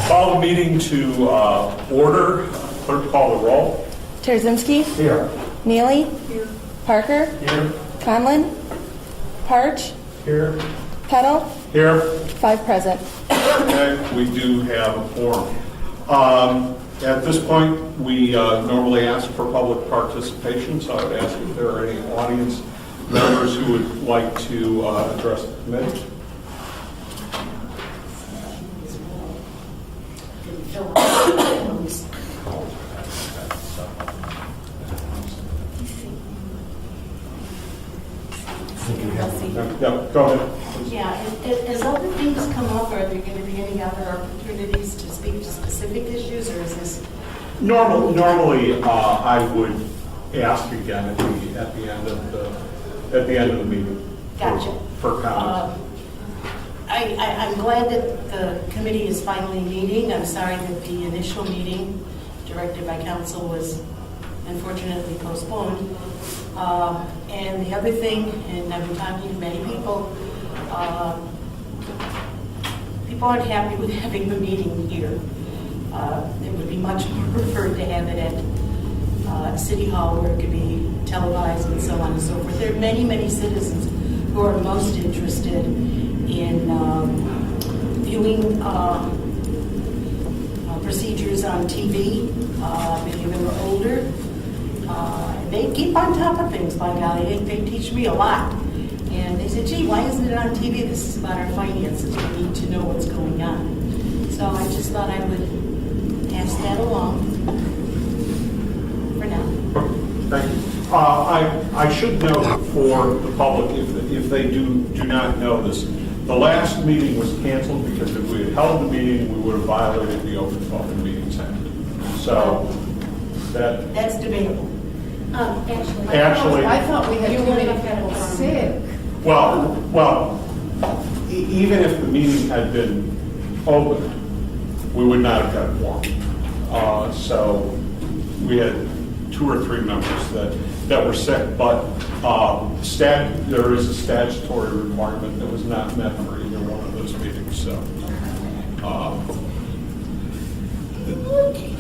Call the meeting to order. Clerk, call the roll. Terzinski. Here. Neely. Here. Parker. Here. Conlon. Parch. Here. Kettle. Here. 5 present. Okay, we do have a quorum. At this point, we normally ask for public participation, so I would ask if there are any audience members who would like to address the committee. Yeah, go ahead. Yeah, as other things come up, are there going to be any other opportunities to speak to specific issues, or is this? Normally, I would ask again at the end of the meeting. Gotcha. For comments. I'm glad that the committee is finally meeting. I'm sorry that the initial meeting directed by council was unfortunately postponed. And the other thing, and I've been talking to many people, people aren't happy with having the meeting here. It would be much more preferred to have it at City Hall, where it could be televised and so on and so forth. There are many, many citizens who are most interested in viewing procedures on TV. Many of them are older. They keep on top of things, by golly. They teach me a lot. And they said, gee, why isn't it on TV? This is about our finances. We need to know what's going on. So I just thought I would pass that along for now. Thank you. I should note for the public, if they do not know this, the last meeting was canceled because if we had held the meeting, we would have violated the Open Public Meetings Act. So That's debatable. Actually, I thought we had too many people sick. well, even if the meeting had been open, we would not have got a quorum. So we had 2 or 3 members that were sick, but there is a statutory requirement that was not met for either one of those meetings. So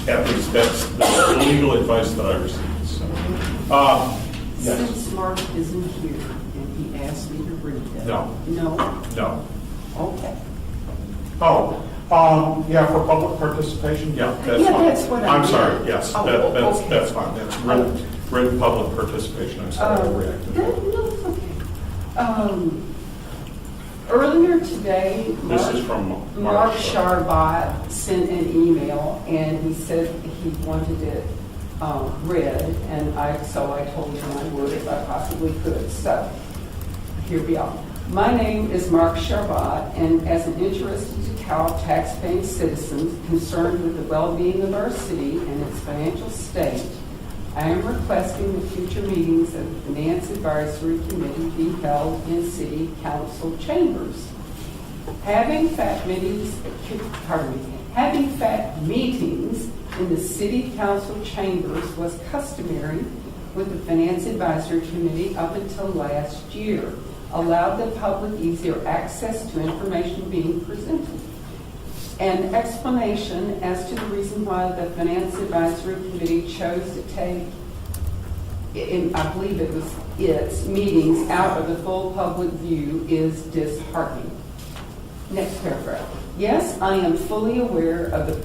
at least that's the legal advice that I received. So, yes. Since Mark isn't here and he asked me to read that. No. No? Okay. Yeah, for public participation, yeah, that's Yeah, fine. that's what I I'm meant. sorry, yes, Oh, okay. that's fine. That's written public participation. I'm sorry, I reacted. No, it's okay. Earlier today, This is from Mark Sharbat sent an email and he said he wanted it read, and so I told him I would if I possibly could. So here we are. My name is Mark Sharbat, and as an interested DeKalb taxpaying citizen concerned with the well-being of our city and its financial state, I am requesting the future meetings of the Finance Advisory Committee be held in City Council chambers. Having fact meetings in the City Council chambers was customary with the Finance Advisory Committee up until last year, allowed the public easier access to information being presented. An explanation as to the reason why the Finance Advisory Committee chose to take, I believe it was its meetings out of the full public view is disheartening. Next paragraph. Yes, I am fully aware of the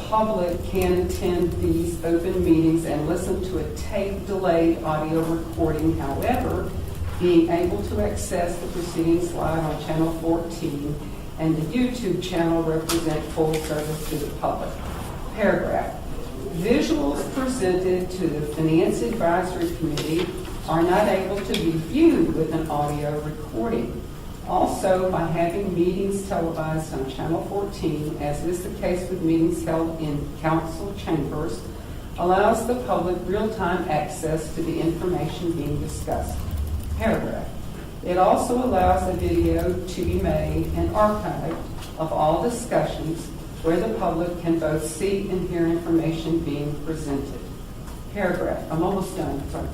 public can attend these open meetings and listen to a tape-delayed audio recording. However, being able to access the proceedings live on Channel 14 and the YouTube channel represent full service to the public. Paragraph. Visuals presented to the Finance Advisory Committee are not able to be viewed with an audio recording. Also, by having meetings televised on Channel 14, as is the case with meetings held in council chambers, allows the public real-time access to the information being discussed. Paragraph. It also allows a video to be made and archived of all discussions where the public can both see and hear information being presented. Paragraph. I'm almost done. Sorry.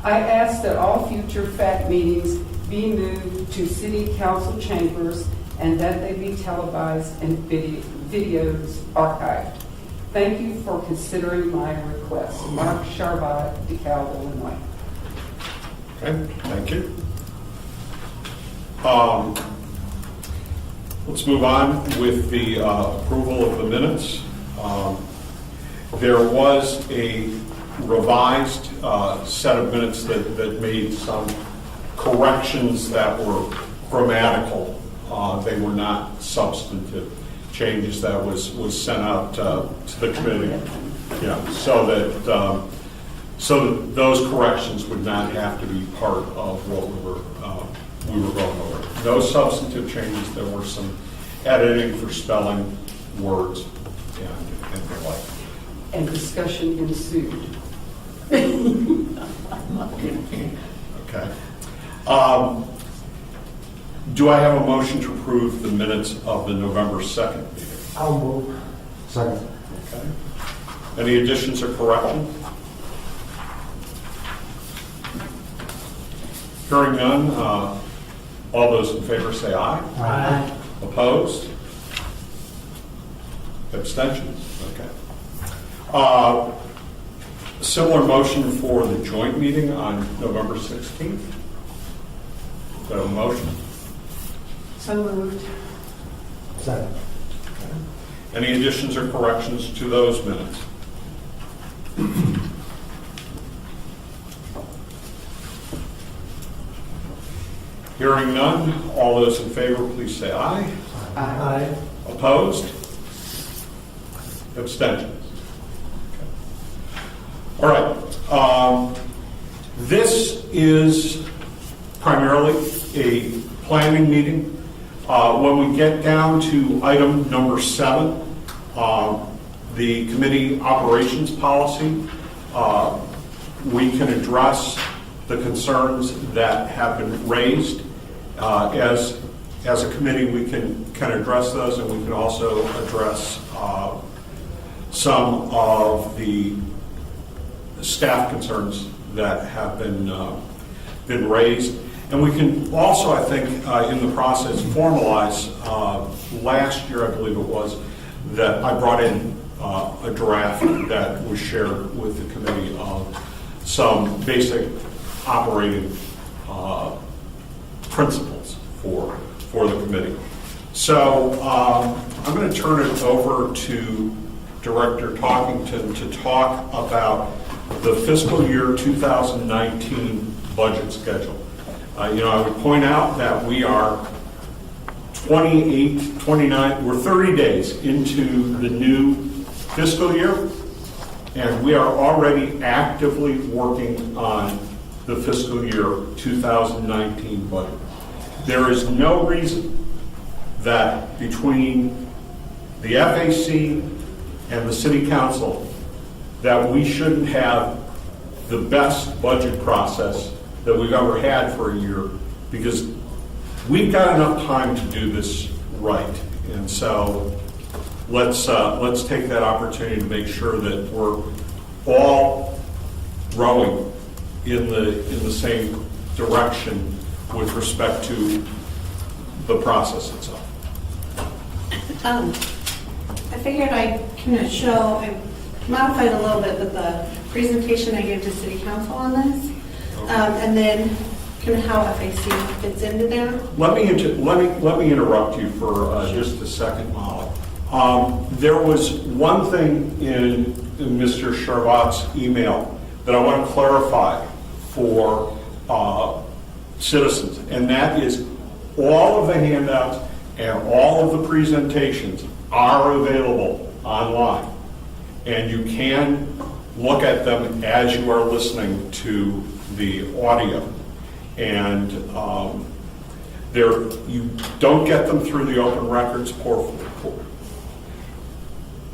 I ask that all future FACT meetings be moved to City Council chambers and that they be televised and videos archived. Thank you for considering my request. Mark Charvat, DeKalb, Illinois. Okay, thank you. Let's move on with the approval of the minutes. There was a revised set of minutes that made some corrections that were grammatical. They were not substantive changes that was sent out to the committee. Yeah, so that those corrections would not have to be part of what we were going over. No substantive changes. There were some editing for spelling, words, and the like. And discussion ensued. Okay. Do I have a motion to approve the minutes of the November 2nd meeting? I'll move. Second. Okay. Any additions or corrections? Hearing none, all those in favor say aye. Aye. Opposed? Abstentions? Okay. Similar motion for the joint meeting on November 16th. Is that a motion? So moved. Second. Any additions or corrections to those minutes? Hearing none, all those in favor, please say aye. Aye. Opposed? Abstentions? Okay. All right. This is primarily a planning meeting. When we get down to item number 7, the committee operations policy, we can address the concerns that have been raised. As a committee, we can address those, and we can also address some of the staff concerns that have been raised. And we can also, I think, in the process, formalize, last year, I believe it was, that I brought in a draft that was shared with the committee of some basic operating principles for the committee. So I'm going to turn it over to Director Talkington to talk about the fiscal year 2019 budget schedule. I would point out that we are 28, 29, we're 30 days into the new fiscal year, and we are already actively working on the fiscal year 2019 budget. There is no reason that between the FAC and the City Council that we shouldn't have the best budget process that we've ever had for a year, because we've got enough time to do this right. And so let's take that opportunity to make sure that we're all rowing in the same direction with respect to the process itself. I figured I'd kind of show, I modified a little bit with the presentation I gave to City Council on this, and then kind of how FAC fits into there. Let me interrupt you for just a second, Molly. There was one thing in Mr. Charvat's email that I want to clarify for citizens, and that is all of the handouts and all of the presentations are available online, and you can look at them as you are listening to the audio. And you don't get them through the Open Records portal.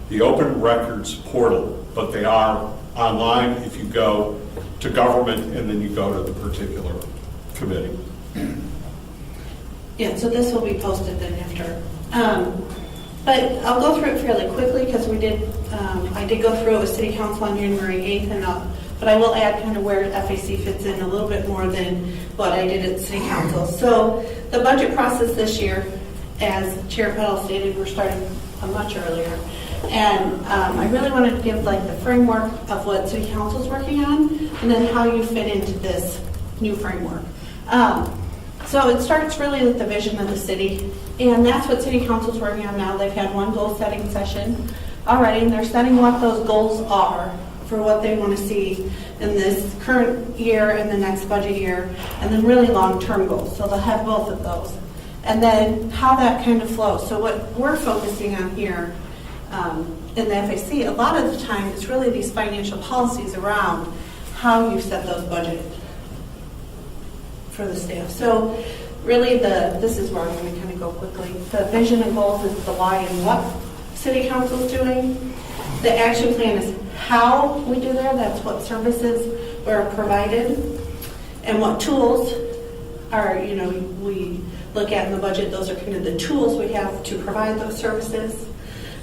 The Open Records portal, but they are online if you go to government and then you go to the particular committee. Yeah, so this will be posted then after. But I'll go through it fairly quickly because I did go through it with City Council on January 8th, but I will add kind of where FAC fits in a little bit more than what I did at City Council. So the budget process this year, as Chair Petal stated, we're starting much earlier. And I really wanted to give like the framework of what City Council's working on, and then how you fit into this new framework. So it starts really with the vision of the city, and that's what City Council's working on now. They've had one goal-setting session already, and they're setting what those goals are for what they want to see in this current year and the next budget year, and then really long-term goals. So they'll have both of those. And then how that kind of flows. So what we're focusing on here in the FAC, a lot of the time, is really these financial policies around how you set those budgets for the staff. So really this is where I'm going to kind of go quickly. The vision and goals is the why and what City Council is doing. The action plan is how we do there. That's what services are provided and what tools are, we look at in the budget. Those are kind of the tools we have to provide those services.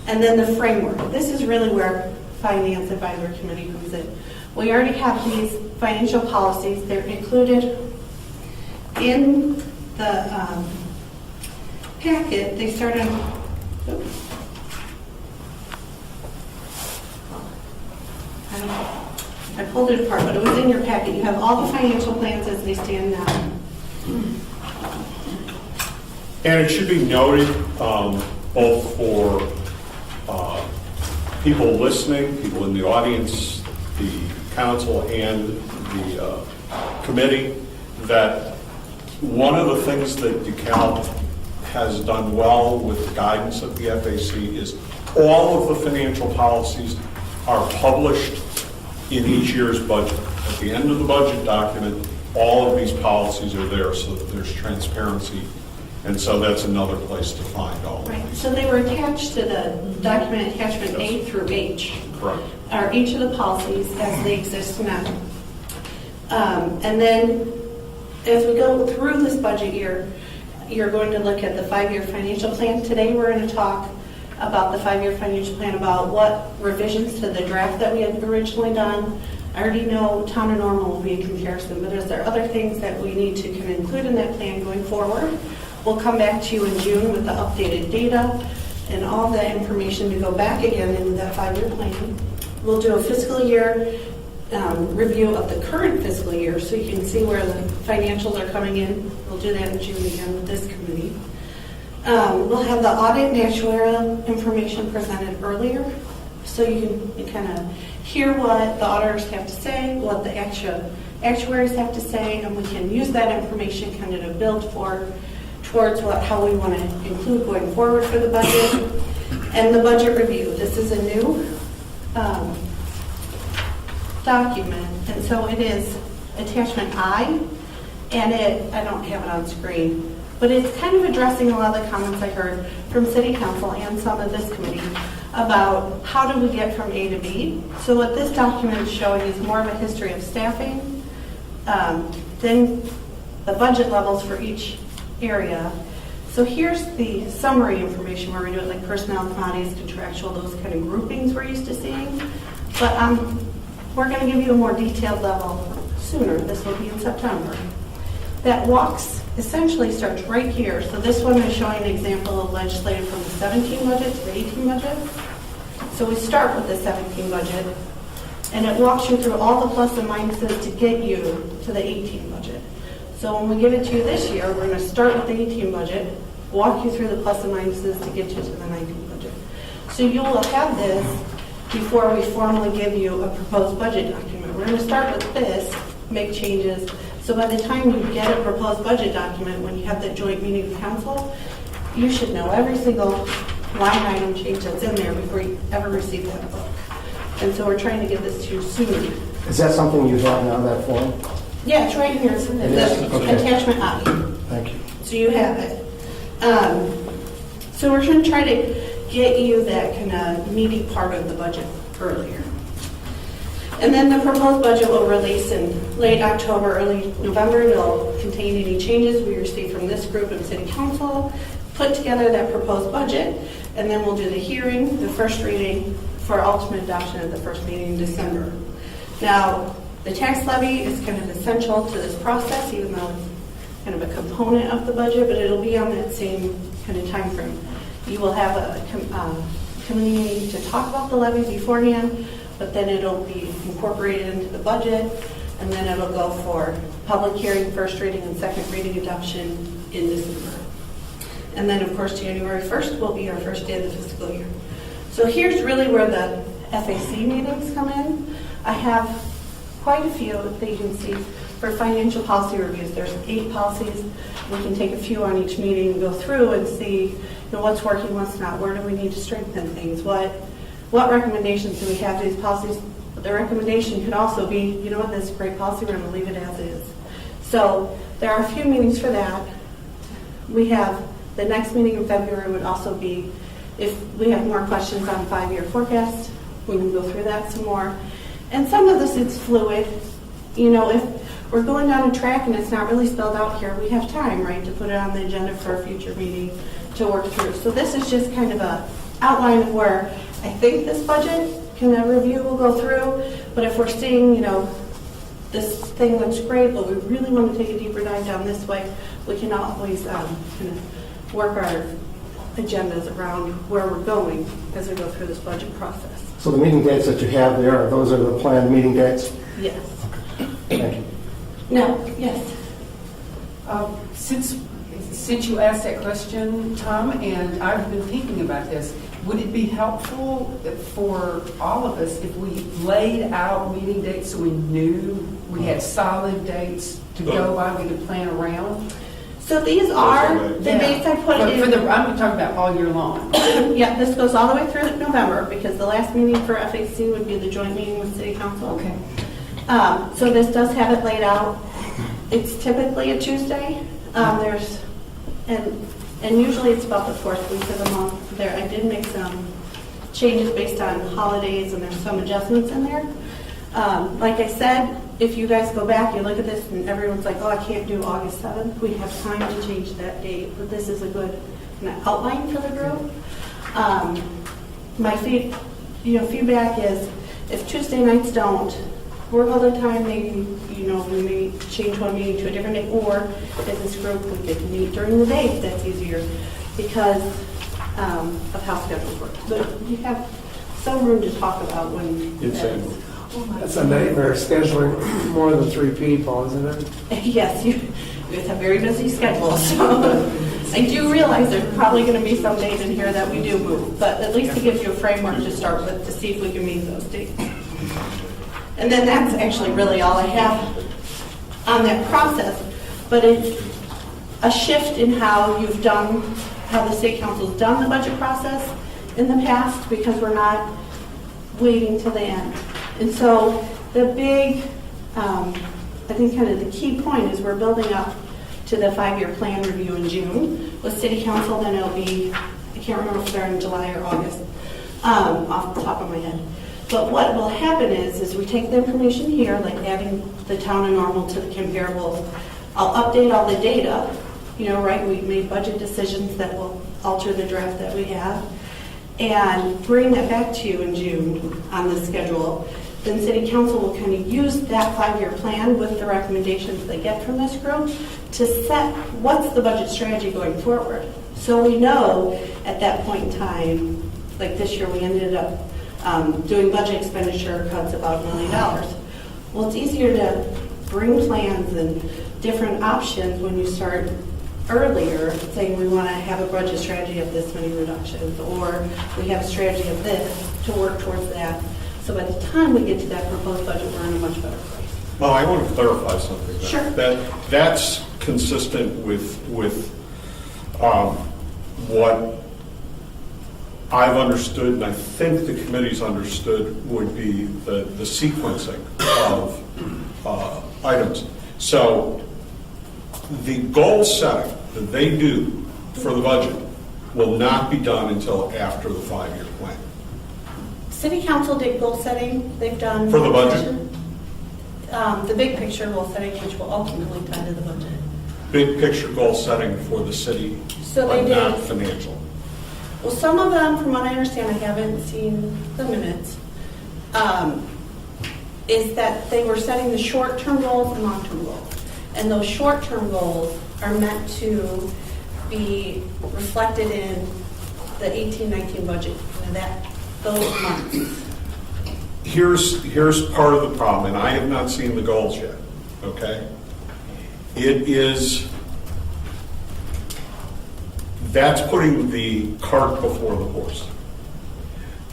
And then the framework. This is really where Finance Advisory Committee comes in. We already have these financial policies. They're included in the packet. They start on, I pulled it apart, but it was in your packet. You have all the financial plans as they stand now. And it should be noted, both for people listening, people in the audience, the council, and the committee, that one of the things that DeKalb has done well with the guidance of the FAC is all of the financial policies are published in each year's budget. At the end of the budget document, all of these policies are there so that there's transparency. And so that's another place to find all of Right. these. So they were attached to the document attachment A through H. Correct. Are each of the policies as they exist now. And then as we go through this budget year, you're going to look at the 5-year financial plan. Today we're going to talk about the 5-year financial plan, about what revisions to the draft that we had originally done. I already know Town and Normal will be a comparison, but is there other things that we need to kind of include in that plan going forward? We'll come back to you in June with the updated data and all the information to go back again into that 5-year plan. We'll do a fiscal year review of the current fiscal year so you can see where the financials are coming in. We'll do that in June again with this committee. We'll have the audit and actuarial information presented earlier so you can kind of hear what the auditors have to say, what the actuaries have to say, and we can use that information kind of to build towards how we want to include going forward for the budget. And the budget review. This is a new document, and so it is attachment I, and I don't have it on screen, but it's kind of addressing a lot of the comments I heard from City Council and some of this committee about how do we get from A to B. So what this document is showing is more of a history of staffing, then the budget levels for each area. So here's the summary information where we do it like personnel, commodities, contractual, those kind of groupings we're used to seeing. But we're going to give you a more detailed level sooner. This will be in September. That walks essentially starts right here. So this one is showing an example of legislative from the 17 budget to the 18 budget. So we start with the 17 budget, and it walks you through all the plus and minuses to get you to the 18 budget. So when we give it to you this year, we're going to start with the 18 budget, walk you through the plus and minuses to get you to the 19 budget. So you will have this before we formally give you a proposed budget document. We're going to start with this, make changes. So by the time you get a proposed budget document, when you have that joint meeting with council, you should know every single line item change that's in there before you ever receive that book. And so we're trying to get this to you soon. Is that something you have now, that form? Yeah, it's right here. It's It is? Okay. attachment I. Thank you. So you have it. So we're going to try to get you that kind of meaty part of the budget earlier. And then the proposed budget will release in late October, early November. It'll contain any changes we receive from this group and City Council, put together that proposed budget, and then we'll do the hearing, the first reading, for ultimate adoption at the first meeting in December. Now, the tax levy is kind of essential to this process, even though it's kind of a component of the budget, but it'll be on that same kind of time frame. You will have a committee meeting to talk about the levy beforehand, but then it'll be incorporated into the budget, and then it'll go for public hearing, first reading, and second reading adoption in December. And then, of course, January 1st will be our first day of the fiscal year. So here's really where the FAC meetings come in. I have quite a few that you can see for financial policy reviews. There's 8 policies. We can take a few on each meeting and go through and see what's working, what's not, where do we need to strengthen things, what recommendations do we have to these policies. But the recommendation could also be, you know what, this is a great policy, we're going to leave it as is. So there are a few meetings for that. We have the next meeting in February would also be, if we have more questions on 5-year forecast, we can go through that some more. And some of this is fluid. If we're going down a track and it's not really spelled out here, we have time, right, to put it on the agenda for a future meeting to work through. So this is just kind of a outline of where I think this budget review will go through. But if we're seeing, this thing looks great, but we really want to take a deeper dive down this way, we can always kind of work our agendas around where we're going as we go through this budget process. So the meeting dates that you have there, those are the planned meeting dates? Yes. Thank you. No, yes. Since you asked that question, Tom, and I've been thinking about this, would it be helpful for all of us if we laid out meeting dates so we knew we had solid dates to go by, we could plan around? So these are the dates I put in. I'm talking about all year long. Yeah, this goes all the way through November because the last meeting for FAC would be the joint meeting with City Council. Okay. So this does have it laid out. It's typically a Tuesday. And usually it's about the 4th week of the month. There, I did make some changes based on holidays, and there's some adjustments in there. Like I said, if you guys go back, you look at this, and everyone's like, "Oh, I can't do August 7th." We have time to change that date, but this is a good outline for the group. My feedback is, if Tuesday nights don't work all the time, maybe we may change one meeting to a different day, or if this group we could meet during the day if that's easier because of how schedules work. But you have some room to talk about when Insane. That's a nightmare scheduling more than 3 people, isn't it? Yes, you guys have very busy schedules. So I do realize there's probably going to be some days in here that we do move, but at least it gives you a framework to start with to see if we can meet those dates. And then that's actually really all I have on that process. But it's a shift in how the State Council's done the budget process in the past because we're not waiting till the end. And so the big, I think kind of the key point is we're building up to the 5-year plan review in June with City Council. Then it'll be, I can't remember if they're in July or August, off the top of my head. But what will happen is we take the information here, like adding the town and normal to the comparables. I'll update all the data, right? We've made budget decisions that will alter the draft that we have and bring that back to you in June on the schedule. Then City Council will kind of use that 5-year plan with the recommendations they get from this group to set what's the budget strategy going forward. So we know at that point in time, like this year we ended up doing budget expenditure cuts about $1 million. Well, it's easier to bring plans and different options when you start earlier, saying we want to have a budget strategy of this many reductions, or we have a strategy of this to work towards that. So by the time we get to that proposed budget, we're in a much better place. Well, I want to clarify something. Sure. That's consistent with what I've understood, and I think the committee's understood, would be the sequencing of items. So the goal setting that they do for the budget will not be done until after the 5-year plan. City Council did goal setting. They've done For the budget? The big picture goal setting, which will ultimately tie to the budget. Big picture goal setting for the city, So but they not did. financial. Well, some of them, from what I understand, I haven't seen the minutes, is that they were setting the short-term goals and long-term goals. And those short-term goals are meant to be reflected in the 18-19 budget, those months. Here's part of the problem, and I have not seen the goals yet, okay? That's putting the cart before the horse.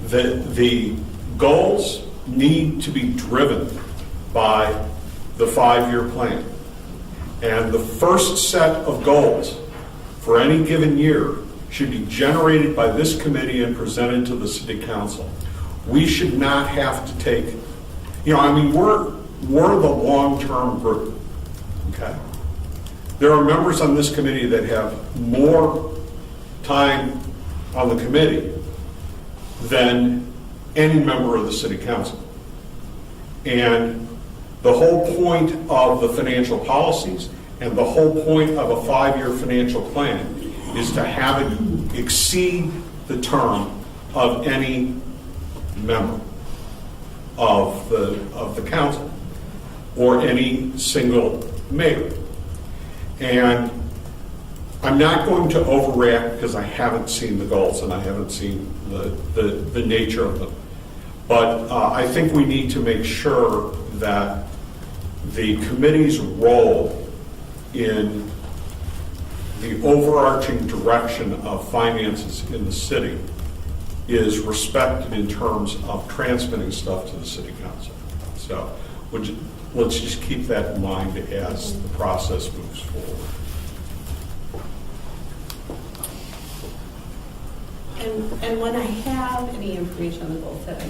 The goals need to be driven by the 5-year plan. And the first set of goals for any given year should be generated by this committee and presented to the city council. We should not have to take, we're the long-term group, okay? There are members on this committee that have more time on the committee than any member of the city council. And the whole point of the financial policies and the whole point of a 5-year financial plan is to have it exceed the term of any member of the council or any single mayor. And I'm not going to overreact because I haven't seen the goals and I haven't seen the nature of them. But I think we need to make sure that the committee's role in the overarching direction of finances in the city is respected in terms of transmitting stuff to the city council. So let's just keep that in mind as the process moves forward. And when I have any information on the goal setting,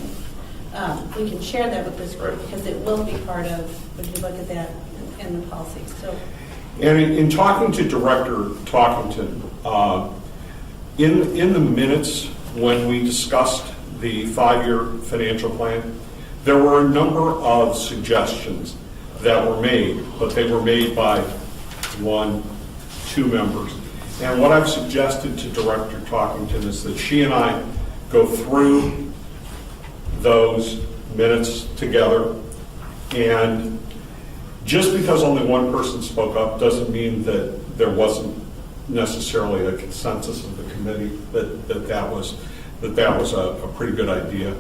we can share that with this group because it will be part of, when you look at that in the policy. So, and in talking to Director Talkington, in the minutes when we discussed the 5-year financial plan, there were a number of suggestions that were made, but they were made by 1, 2 members. And what I've suggested to Director Talkington is that she and I go through those minutes together, and just because only one person spoke up doesn't mean that there wasn't necessarily a consensus of the committee that was a pretty good idea.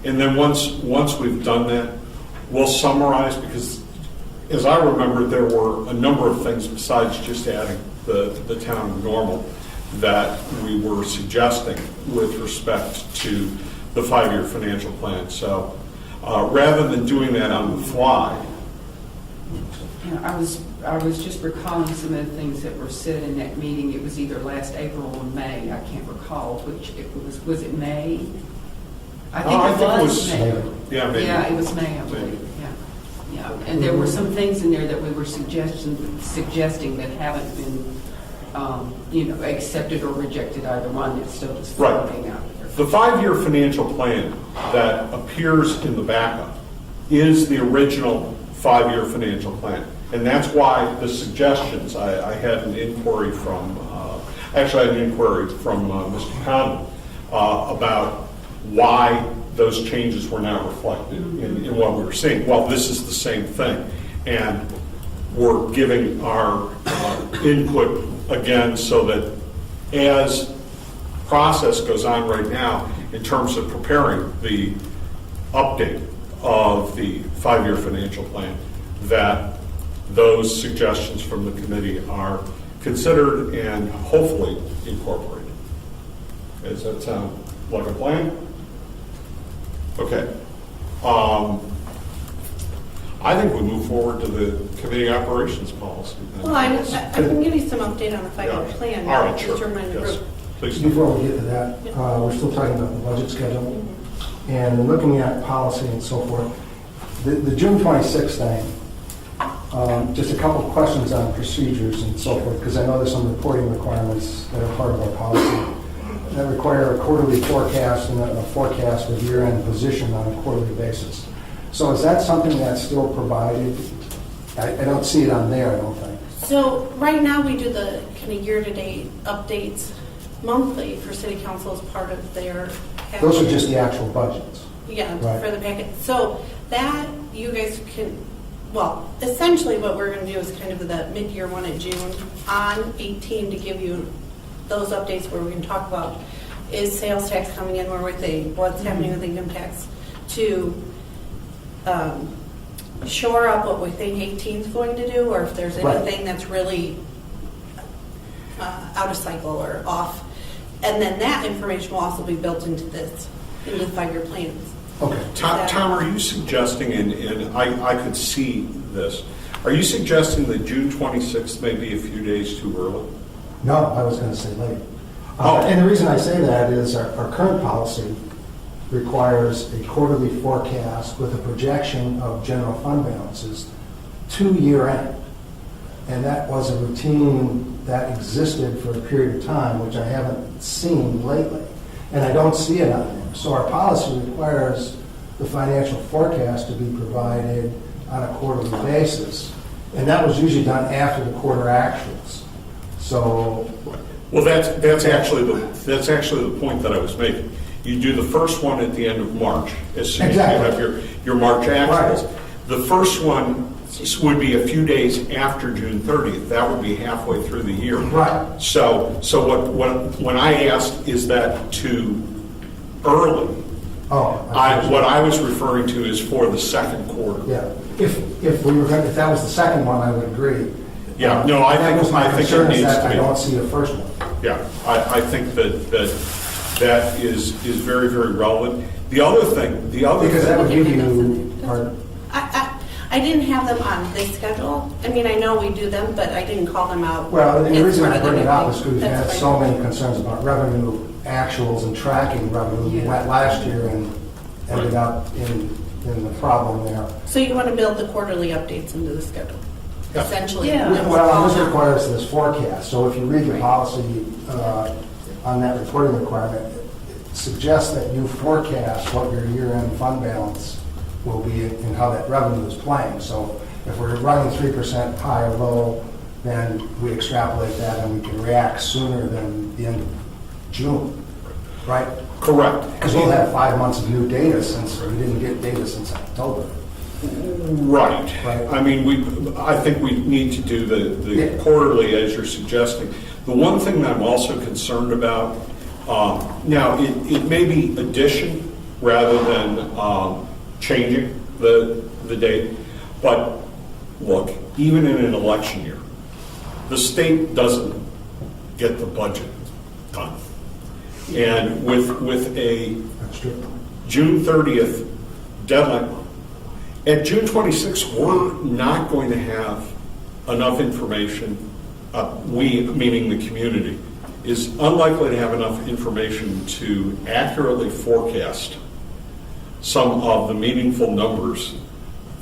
And then once we've done that, we'll summarize, because as I remember, there were a number of things besides just adding the town of Normal that we were suggesting with respect to the 5-year financial plan. So rather than doing that on the fly. I was just recalling some of the things that were said in that meeting. It was either last April or May. I can't recall which it was. Was it May? I think it was May. Yeah, maybe. Yeah, it was May, I believe. Yeah. And there were some things in there that we were suggesting that haven't been, accepted or rejected, either one. It's still just floating out there. The 5-year financial plan that appears in the backup is the original 5-year financial plan. And that's why the suggestions, I had an inquiry from, Mr. Conlon about why those changes were not reflected in what we were seeing. Well, this is the same thing. And we're giving our input again so that as process goes on right now in terms of preparing the update of the 5-year financial plan, that those suggestions from the committee are considered and hopefully incorporated. Does that sound like a plan? Okay. I think we move forward to the committee operations policy. well, I can give you some update on the 5-year plan. All right, sure. Just to remind the Yes. group. Please. Before we get to that, we're still talking about the budget schedule. And looking at policy and so forth, the June 26th thing, just a couple of questions on procedures and so forth, because I know there's some reporting requirements that are part of our policy that require a quarterly forecast and a forecast of year-end position on a quarterly basis. So is that something that's still provided? I don't see it on there, I don't think. So right now we do the kind of year-to-date updates monthly for city council as part of their. Those are just the actual budgets. Yeah, Right. for the packet. So that you guys can, well, essentially what we're going to do is kind of the mid-year one in June on 18 to give you those updates where we can talk about is sales tax coming in, where we're thinking, what's happening with income tax, to shore up what we think 18 is going to do, or if there's Right. anything that's really out of cycle or off. And then that information will also be built into this, into the 5-year plans. Okay. Tom, are you suggesting, and I could see this, are you suggesting that June 26th may be a few days too early? No, I was going to say late. Oh. And the reason I say that is our current policy requires a quarterly forecast with a projection of general fund balances to year end. And that was a routine that existed for a period of time, which I haven't seen lately. And I don't see it on there. So our policy requires the financial forecast to be provided on a quarterly basis. And that was usually done after the quarter actuals. So, Well, that's actually the point that I was making. You do the first one at the end of March, as soon as you Exactly. have your March actuals. Right. The first one would be a few days after June 30th. That would be halfway through the year. right. So when I asked, is that too early? Oh. What I was referring to is for the second quarter. Yeah. If we were going, if that was the second one, I would agree. Yeah, no, I That think- was my I think it concern, is needs that to I be. don't see the first one. Yeah, I think that is very, very relevant. The other thing. Because that would give you, pardon? I didn't have them on this schedule. I mean, I know we do them, but I didn't call them out. Well, and the as reason part I of the bring it up is meeting. because we've had That's so fine. many concerns about revenue actuals and tracking revenue. We went last year and ended up in the problem there. So you want to build the quarterly updates into the schedule, Yeah. essentially. Yeah. And we'll Well, call this them. requires this forecast, so if you read the policy on that reporting requirement, it suggests that you forecast what your year-end fund balance will be and how that revenue is playing. So if we're running 3% high or low, then we extrapolate that and we can react sooner than the end of June, right? Correct. Because we'll have 5 months of new data since we didn't get data since October. Right. Right. I mean, I think we need to do the Yeah. quarterly as you're suggesting. The one thing that I'm also concerned about, now, it may be addition rather than changing the date, but look, even in an election year, the state doesn't get the budget done. And with a That's true. June 30th deadline, at June 26th, we're not going to have enough information, we, meaning the community, is unlikely to have enough information to accurately forecast some of the meaningful numbers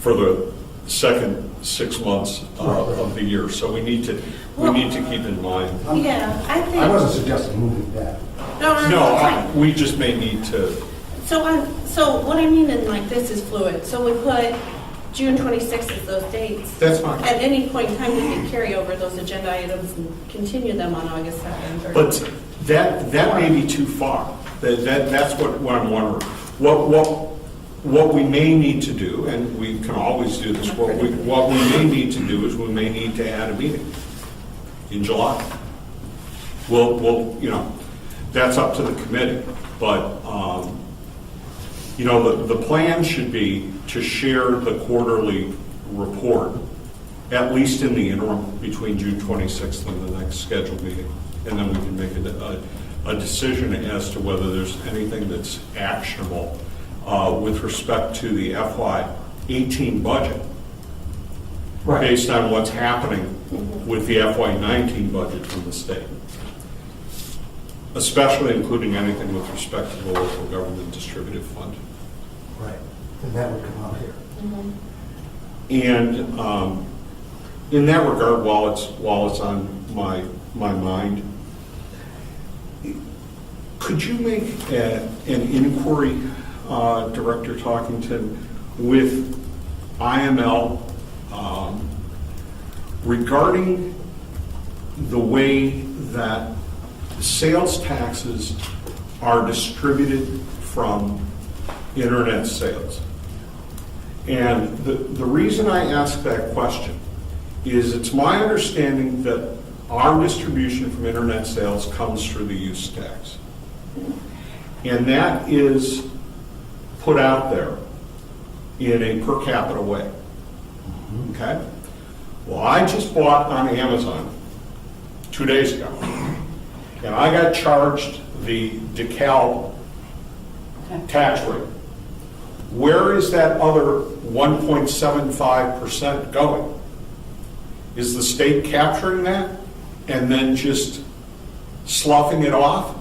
for the second 6 months of the year. So we need to keep in mind. Yeah, I think. I wasn't suggesting moving that. No, No, fine. we just may need to, So what I mean in like this is fluid. So we put June 26th as those dates. that's fine. At any point in time, we can carry over those agenda items and continue them on August 7th. or- But that may be too far. That's what I'm wondering. What we may need to do, and we can always do this, what we may need to do is we may need to add a meeting in July. We'll, that's up to the committee, but, the plan should be to share the quarterly report, at least in the interim between June 26th and the next scheduled meeting. And then we can make a decision as to whether there's anything that's actionable with respect to the FY18 budget, Right. based on what's happening with the FY19 budget from the state, especially including anything with respect to the local government distributive fund. Right. And that would come out here. And in that regard, while it's on my mind, could you make an inquiry, Director Talkington, with IML regarding the way that sales taxes are distributed from internet sales? And the reason I ask that question is it's my understanding that our distribution from internet sales comes through the use tax. And that is put out there in a per capita way. Okay? Well, I just bought on Amazon 2 days ago, and I got charged the DeKalb tax rate. Where is that other 1.75% going? Is the state capturing that and then just sloughing it off?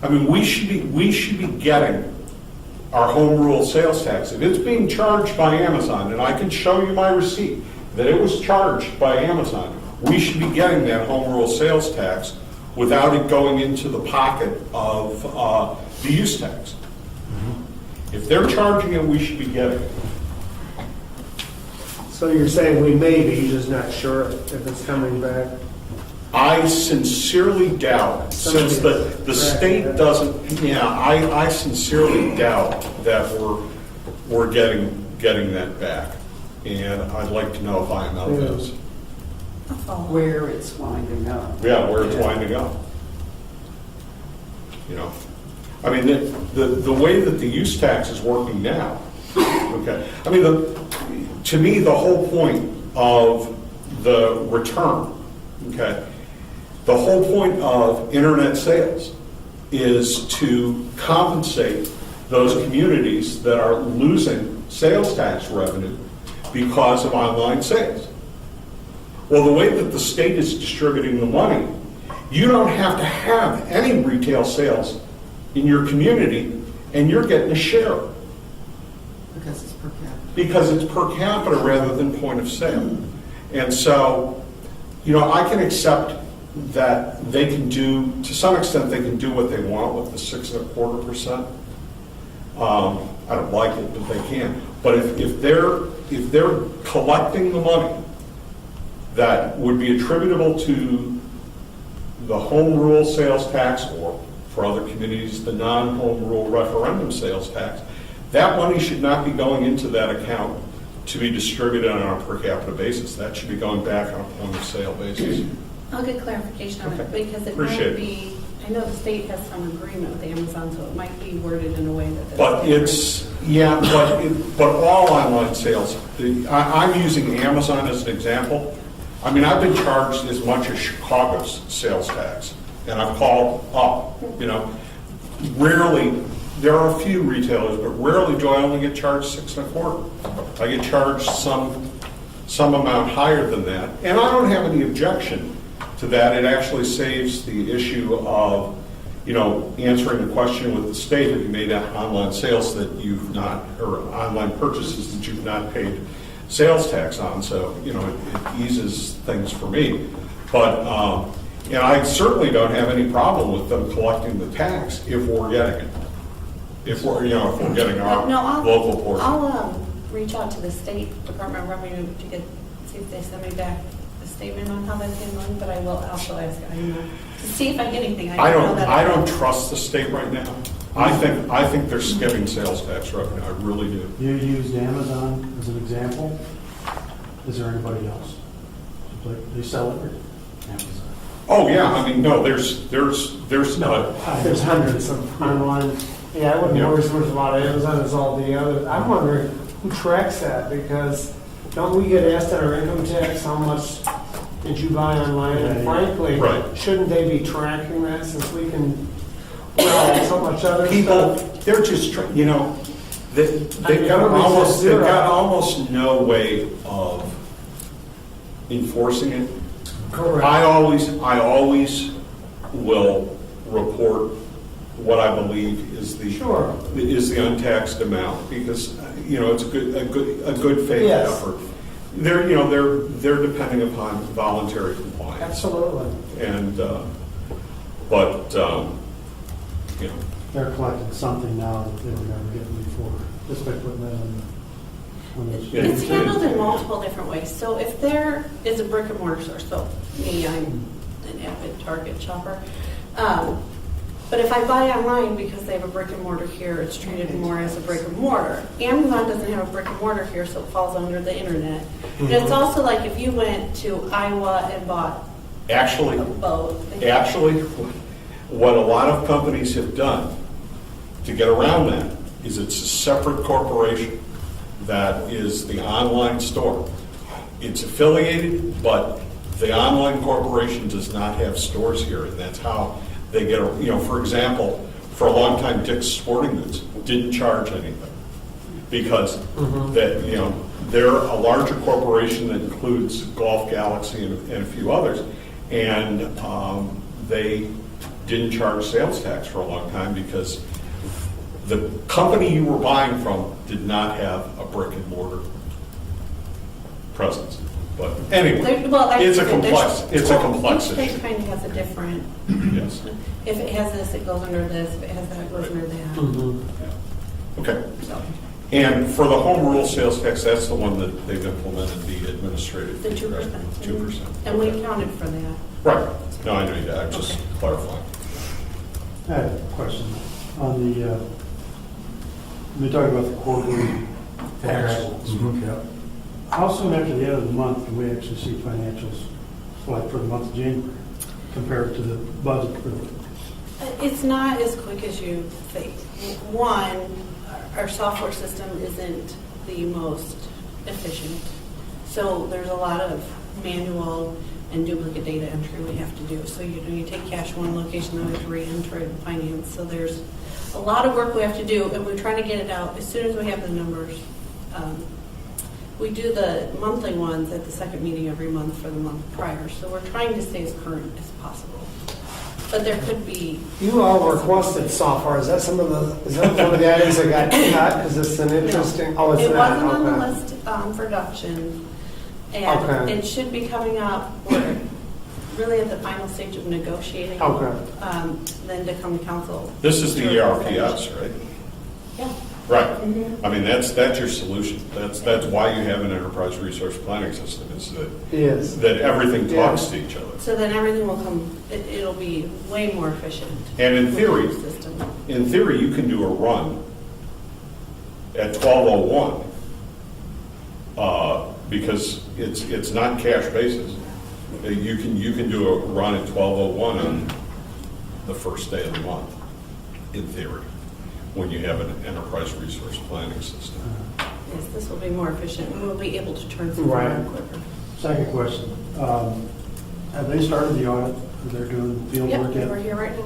I mean, we should be getting our home rule sales tax. If it's being charged by Amazon, and I can show you my receipt that it was charged by Amazon, we should be getting that home rule sales tax without it going into the pocket of the use tax. If they're charging it, we should be getting it. So you're saying we may be, just not sure if it's coming back? I sincerely doubt, since the state doesn't, I sincerely doubt that we're getting that back. And I'd like to know if IML does. Where it's winding up. Yeah, where it's winding up. You know, I mean, the way that the use tax is working now, okay, I mean, to me, the whole point of the return, okay, the whole point of internet sales is to compensate those communities that are losing sales tax revenue because of online sales. Well, the way that the state is distributing the money, you don't have to have any retail sales in your community, and you're getting a share. Because it's per capita. Because it's per capita rather than point of sale. And so, you know, I can accept that they can do, to some extent, they can do what they want with the 6.25%. I don't like it, but they can. But if they're collecting the money that would be attributable to the home rule sales tax, or for other communities, the non-home rule referendum sales tax, that money should not be going into that account to be distributed on a per capita basis. That should be going back on a point of sale basis. I'll get clarification on it, Okay. because it Appreciate might be, I know the state has some agreement with Amazon, so it might be worded in a way that. But it's, yeah, but all online sales, I'm using Amazon as an example. I mean, I've been charged as much as Chicago's sales tax, and I've called up, you know. Rarely, there are a few retailers, but rarely do I only get charged 6.25. I get charged some amount higher than that, and I don't have any objection to that. It actually saves the issue of, you know, answering the question with the state, have you made online sales that you've not, or online purchases that you've not paid sales tax on? So, you know, it eases things for me. But, and I certainly don't have any problem with them collecting the tax if we're getting it. If we're, you know, if we're getting our local portion. I'll reach out to the State Department of Revenue to see if they send me back a statement on how that's handling, but I will also ask IMO to see if I get anything. I don't trust the state right now. I think they're skimming sales tax revenue. I really do. You used Amazon as an example. Is there anybody else? They sell it? Amazon. Oh yeah, I mean, no, there's There's hundreds of online. Yeah, I wouldn't Yeah. worry so much about Amazon as all the others. I'm wondering who tracks that, because don't we get asked at our income tax how much did you buy online? And frankly, Right. shouldn't they be tracking that, since we can, well, so much other people, stuff? they're just, you know, they've got almost no way of enforcing it. Correct. I always will report what I believe is Sure. the untaxed amount, because, you know, it's a good faith Yes. effort. They're depending upon voluntary compliance. Absolutely. And, you know, They're collecting something now that they were never getting before, just by putting that on the. It's handled in multiple different ways. So if there is a brick and mortar store, so me, I'm an avid Target shopper. But if I buy online because they have a brick and mortar here, it's treated more as a brick and mortar. Amazon doesn't have a brick and mortar here, so it falls under the internet. And it's also like if you went to Iowa and bought actually, a boat. What a lot of companies have done to get around that is it's a separate corporation that is the online store. It's affiliated, but the online corporation does not have stores here, and that's how they get, for example, for a long time, Dick's Sporting Goods didn't charge anything because that, they're a larger corporation that includes Golf Galaxy and a few others, and they didn't charge sales tax for a long time because the company you were buying from did not have a brick and mortar presence. But anyway, Well, like it's I a said, complex, it's a complex Each state issue. kind of has a different, Yes. if it has this, it goes under this, if it has that, it goes under that. Okay. So, And for the home rule sales tax, that's the one that they've implemented, the administrative. the fee, 2%. right? 2%. And we Okay. accounted for that. Right. No, I know you did. I'm just Okay. clarifying. I have a question on the, we talked about the quarterly taxes. Yep. How soon after the end of the month can we actually see financials, like for the month of January, compared to the budget for the It's not as quick as you think. One, our software system isn't the most efficient. So there's a lot of manual and duplicate data entry we have to do. So you take cash one location, then we have to re-enter it in finance. So there's a lot of work we have to do, and we're trying to get it out as soon as we have the numbers. We do the monthly ones at the second meeting every month for the month prior. So we're trying to stay as current as possible. But there could be You all requested software. Is that one of the items that got cut? Because it's an interesting, oh, it's It not, wasn't on the okay. list for adoption, and Okay. it should be coming up. We're really at the final stage of negotiating. Okay. Then to come to council. This is the ERPS, right? Yeah. Right. I mean, that's your solution. That's why you have an enterprise resource planning system, is Yes. that everything Yeah. talks to each other. So then everything will come, it'll be way more efficient. And in theory, with the system. you can do a run at 12:01 because it's not cash basis. You can do a run at 12:01 on the first day of the month, in theory, when you have an enterprise resource planning system. Yes, this will be more efficient, and we'll be able to turn things Right. around quicker. second question? Have they started the audit? They're doing field Yep, work yet? we're here right now.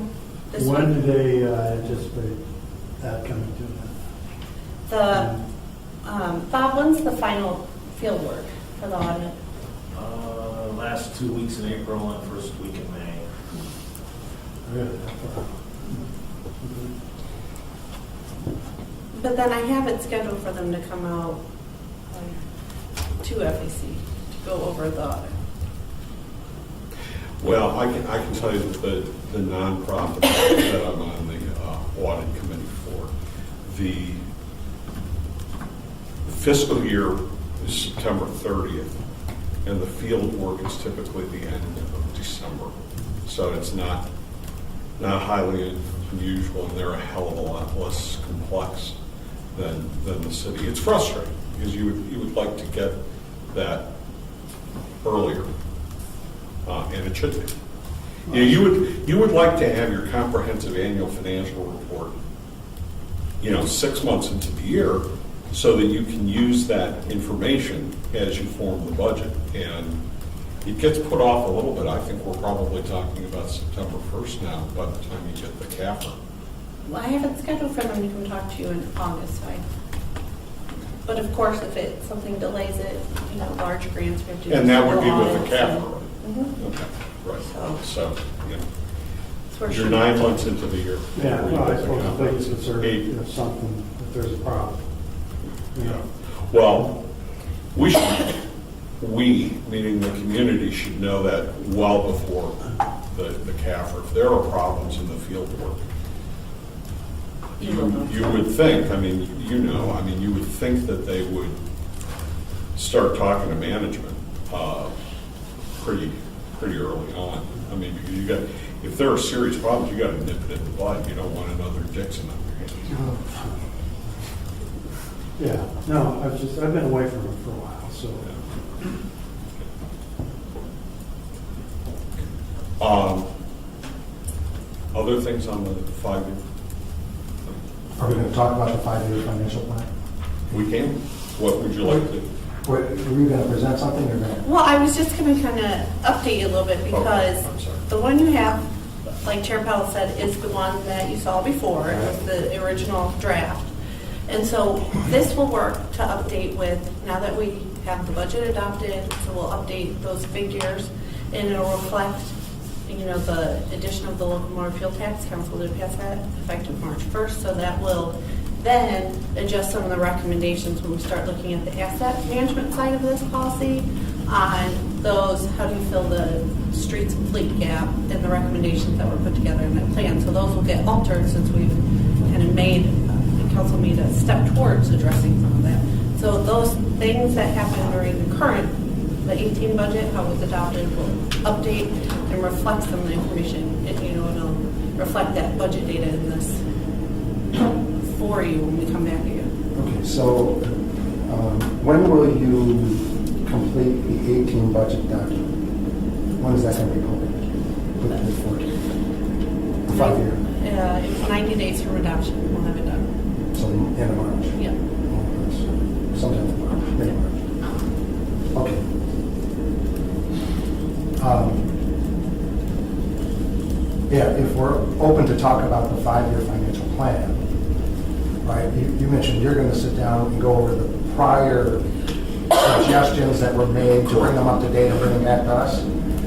This When week. do they anticipate that coming to The, Bob, when's the final field work for the audit? Last 2 weeks in April and first week in May. an? Really? But then I have it scheduled for them to come out to FAC to go over the audit. Well, I can tell you that the nonprofit that I'm on the audit committee for, the fiscal year is September 30th, and the field work is typically the end of December. So it's not highly unusual, and they're a hell of a lot less complex than the city. It's frustrating, because you would like to get that earlier. And it should be. You would like to have your comprehensive annual financial report, 6 months into the year, so that you can use that information as you form the budget. And it gets put off a little bit. I think we're probably talking about September 1st now, by the time you get the CAFR. Well, I have it scheduled for them to come talk to you in August, right? But of course, if something delays it, large grants we have to do. And that would be several with the audits, CAFR, and- right? Mhm. Okay, right. So we're You're shooting. 9 months into the year. Yeah, well, I suppose the Eight. biggest concern is something, if there's a problem. Yeah. Well, we, meaning the community, should know that well before the CAFR. If there are problems in the field work, you would think, you would think that they would start talking to management pretty early on. I mean, because if there are serious problems, you got to nip it in the bud. You don't want another Dixon on your hands. Yeah, no, I've been away from it for a while, so. Other other things on the 5-year? Are we going to talk about the 5-year financial plan? We can. What would you like to? Were you going to present something or not? Well, I was just going to kind of update you a little bit because I'm sorry. the one you have, like Chair Powell said, is the one that you saw before. It was the original draft. And so this will work to update with, now that we have the budget adopted, so we'll update those figures and it'll reflect, the addition of the local motor fuel tax. Council did pass that effective March 1st, so that will then adjust some of the recommendations when we start looking at the asset management side of this policy on those, how do you fill the streets and fleet gap and the recommendations that were put together in that plan. So those will get altered since we've kind of the council made a step towards addressing some of that. So those things that happened during the 18 budget, how it was adopted, will update and reflect some of the information. It'll reflect that budget data in this for you when we come back again. Okay, so when will you complete the 18 budget document? When is that going to be completed? The 5-year? It was 90 days from adoption. We'll have it done. So end of March? Yeah. Sometime in March, mid-March. Okay. Yeah, if we're open to talk about the 5-year financial plan, right, you mentioned you're going to sit down and go over the prior suggestions that were made to bring them up to date and bring them back to us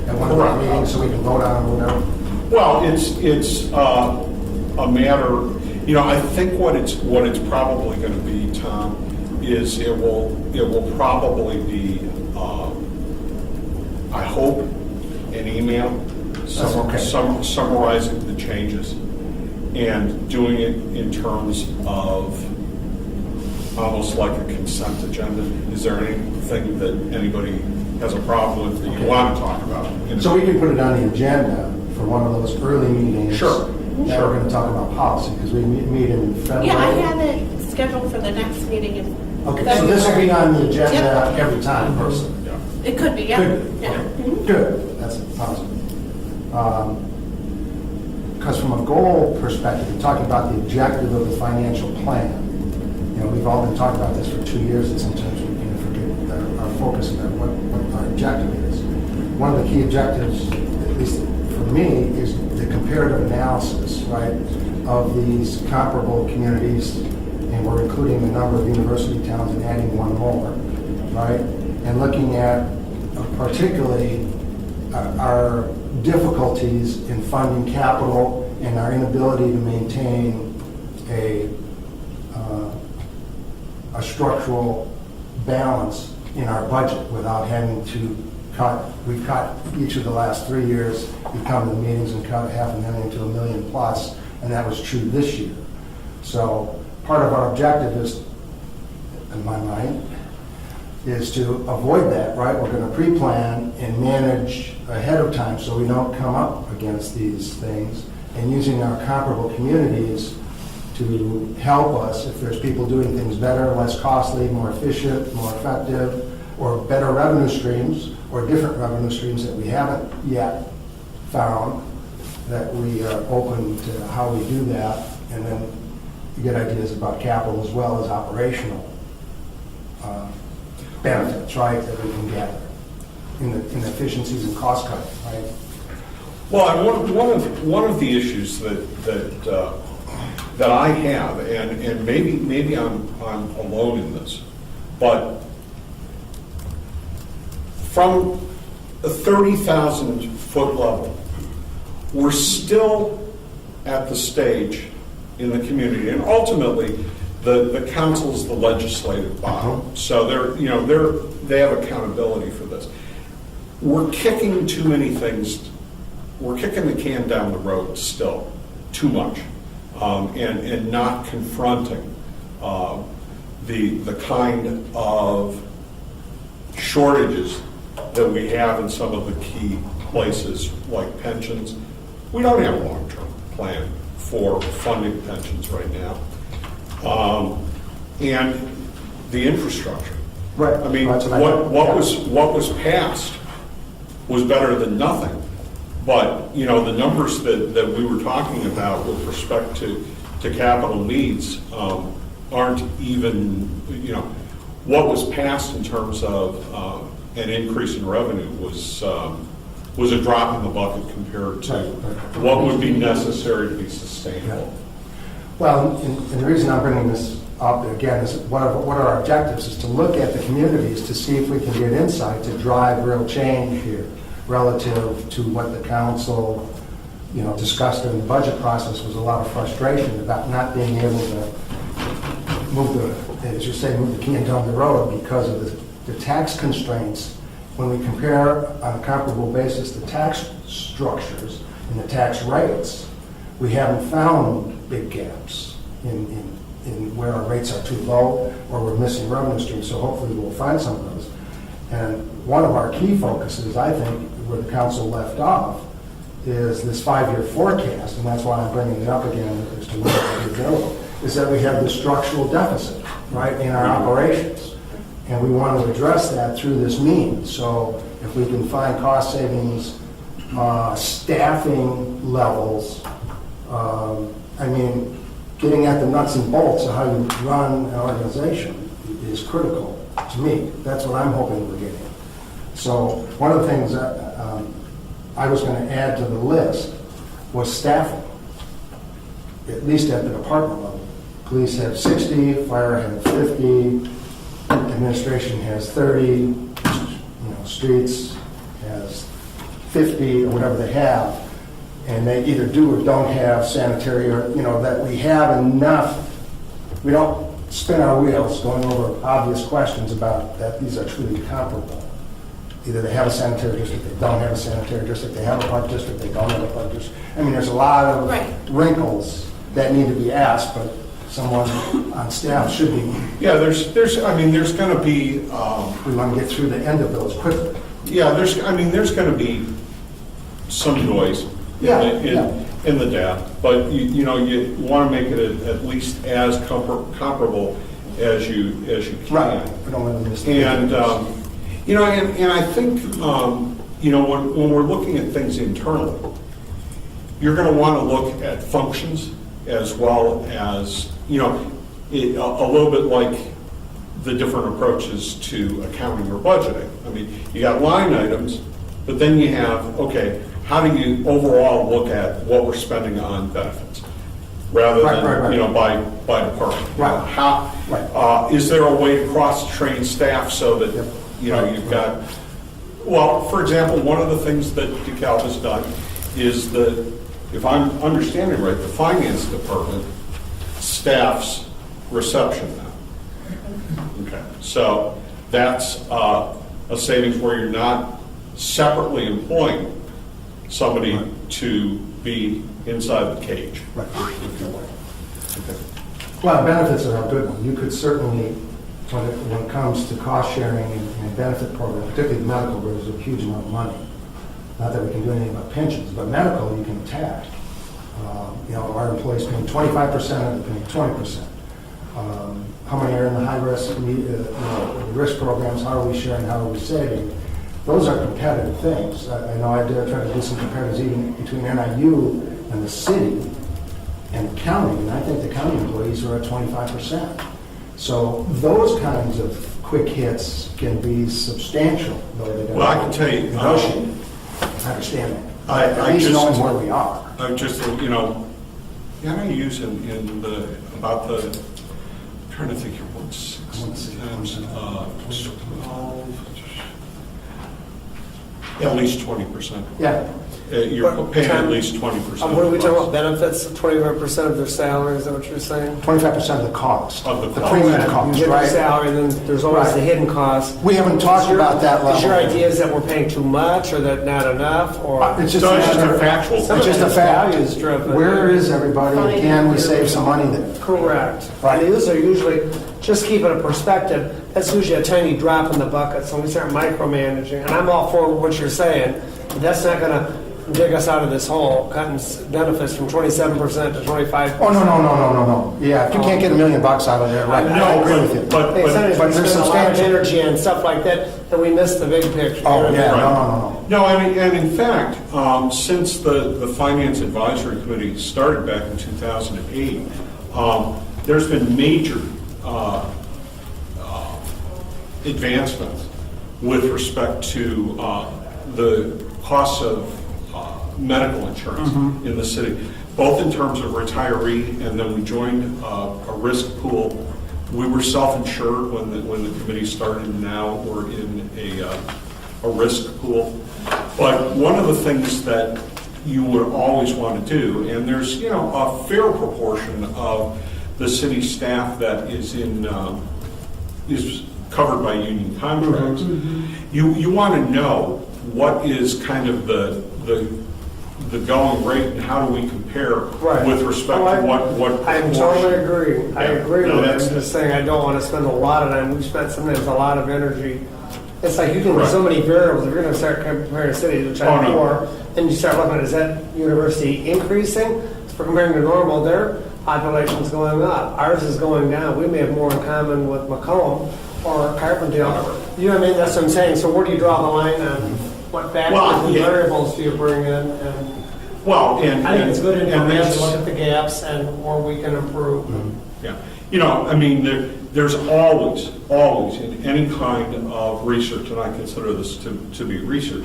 at one of our meetings so we can vote on them or whatever. Well, it's a matter, I think what it's probably going to be, Tom, is it will probably be, I hope, an email summarizing the changes and doing it in terms of almost like a consent agenda. Is there anything that anybody has a problem with that you want to talk about? So we can put it on the agenda for one of those early meetings. Sure. That we're going to talk about policy because we meet in February. Yeah, I have it scheduled for the next meeting in Okay, so this will be on the agenda Yep. every time, personally. Yeah. It could be, yeah. Good. Yeah. Mhm. Good, that's positive. Because from a goal perspective, you're talking about the objective of the financial plan. We've all been talking about this for 2 years, and sometimes we can forget our focus and what our objective is. One of the key objectives, at least for me, is the comparative analysis, right, of these comparable communities, and we're including a number of university towns and adding one more, right? And looking at particularly our difficulties in funding capital and our inability to maintain a structural balance in our budget without having to cut. We've cut each of the last 3 years. We've come to the meetings and cut $500,000 to $1 million plus, and that was true this year. So part of our objective is, in my mind, is to avoid that, right? We're going to pre-plan and manage ahead of time so we don't come up against these things, and using our comparable communities to help us if there's people doing things better, less costly, more efficient, more effective, or better revenue streams, or different revenue streams that we haven't yet found, that we are open to how we do that, and then you get ideas about capital as well as operational benefits, right, that we can gather in the efficiencies and cost cutting, right? Well, one of the issues that I have, and maybe I'm alone in this, but from a 30,000 foot level, we're still at the stage in the community, and ultimately the council is the legislative body, so they have accountability for this. We're kicking too many things. We're kicking the can down the road still too much, and not confronting the kind of shortages that we have in some of the key places like pensions. We don't have a long-term plan for funding pensions right now, and the infrastructure. Right. I mean, That's what was passed was better than nothing, But, you know, the numbers that we were talking about with respect to capital needs aren't even, you know, what was passed in terms of an increase in revenue was a drop in the bucket compared to what would be necessary to be sustainable. Well, and the reason I'm bringing this up again is what are our objectives is to look at the communities to see if we can get insight to drive real change here relative to what the council, you know, discussed during the budget process was a lot of frustration about not being able to move the, as you say, move the can down the road because of the tax constraints. When we compare on a comparable basis the tax structures and the tax rates, we haven't found big gaps in where our rates are too low or we're missing revenue streams, so hopefully we'll find some of those. And one of our key focuses, I think, where the council left off, is this 5-year forecast, and that's why I'm bringing it up again as to where we're going, is that we have this structural deficit, right, in our operations. And we want to address that through this means. So if we can find cost savings, staffing levels, I mean, getting at the nuts and bolts of how you run an organization is critical to me. That's what I'm hoping we're getting. So one of the things that I was going to add to the list was staffing, at least at the department level. Police have 60, fire have 50, administration has 30, you know, streets has 50 or whatever they have. And they either do or don't have sanitary, or, you know, that we have enough, we don't spin our wheels going over obvious questions about that these are truly comparable. Either they have a sanitary district, they don't have a sanitary district, they have a park district, they don't have a park district. I mean, there's a lot of wrinkles that need to be asked, but someone on staff should be. Yeah, there's going to be. We want to get through the end of those quickly. Yeah, there's going to be some noise in the data, but you want to make it at least as comparable as you can. Right. We don't want to miss And and I think when we're looking at things internally, you're going to want to look at functions as well as a little bit like the different approaches to accounting or budgeting. I mean, you got line items, but then you have, okay, how do you overall look at what we're spending on benefits rather than by department? Right. Is there a way to cross-train staff so that you've got? Well, for example, one of the things that DeKalb has done is that, if I'm understanding right, the finance department staffs reception now. Okay, so that's a savings where you're not separately employing somebody to be inside the cage. Right. Well, benefits are a good one. You could certainly, when it comes to cost sharing and benefit programs, particularly medical, where there's a huge amount of money. Not that we can do anything about pensions, but medical you can attack. Our employees paying 25%, they're paying 20%. How many are in the high risk risk programs? How are we sharing? How are we saving? Those are competitive things. I know I did try to do some comparatives even between NIU and the city and the county, and I think the county employees are at 25%. So those kinds of quick hits can be substantial, though they don't. Well, I can tell you, negotiate. I understand that. At least knowing where we are. I just, NIU's in the, about the, I'm trying to think here, what's 6 times 12, at least 20%. Yeah. You're paying at least 20%. What are we talking about, benefits, 25% of their salary, is that what you're saying? 25% of the cost. Of the cost. premium You cost, get their right? salary, then there's always Right. the hidden cost. We haven't talked about that level. Is your idea is that we're paying too much, or that not enough, or? It's just No, it's just matter a of- factual It's thing. just a fact. Values driven. Where is everybody? And can we save some money there? Correct. Right. And these are usually, just keep it a perspective, that's usually a tiny drop in the bucket, so we start micromanaging, and I'm all for what you're saying, but that's not gonna and take us out of this hole, cutting benefits from 27% to 25%. Oh, no. Yeah, if you can't get $1 million out of there, right, I agree with you. But- Hey, sometimes but we there's spend a lot of substantial- energy and stuff like that, and we miss the big picture. Oh, yeah, Right. no. No, and in fact, since the Finance Advisory Committee started back in 2008, there's been major advancements with respect to the costs of medical insurance in the city, both in terms of retiree, and then we joined a risk pool. We were self-insured when the committee started, and now we're in a risk pool. But one of the things that you would always want to do, and there's, a fair proportion of the city staff that is covered by union contracts. You want to know what is kind of the going rate and how do we compare Right. with respect Oh, to what I proportion. totally agree. I Yeah. agree No, with it. that's- I'm just saying I don't want to spend a lot of time. We've spent sometimes a lot of energy. It's like you can do Right. so many variables. If you're going to start comparing cities, which Oh, I'm no. for, then you start looking at, is that university increasing? For comparing to normal, their population's going up. Ours is going down. We may have more in common with Macomb or Carpendale. You know what I mean? That's what I'm saying. So where do you draw the line on what factors Well, and yeah. variables do you bring in? And Well, and I think it's good and information. that's- Look at the gaps and where we can improve. Yeah, there's always in any kind of research, and I consider this to be research,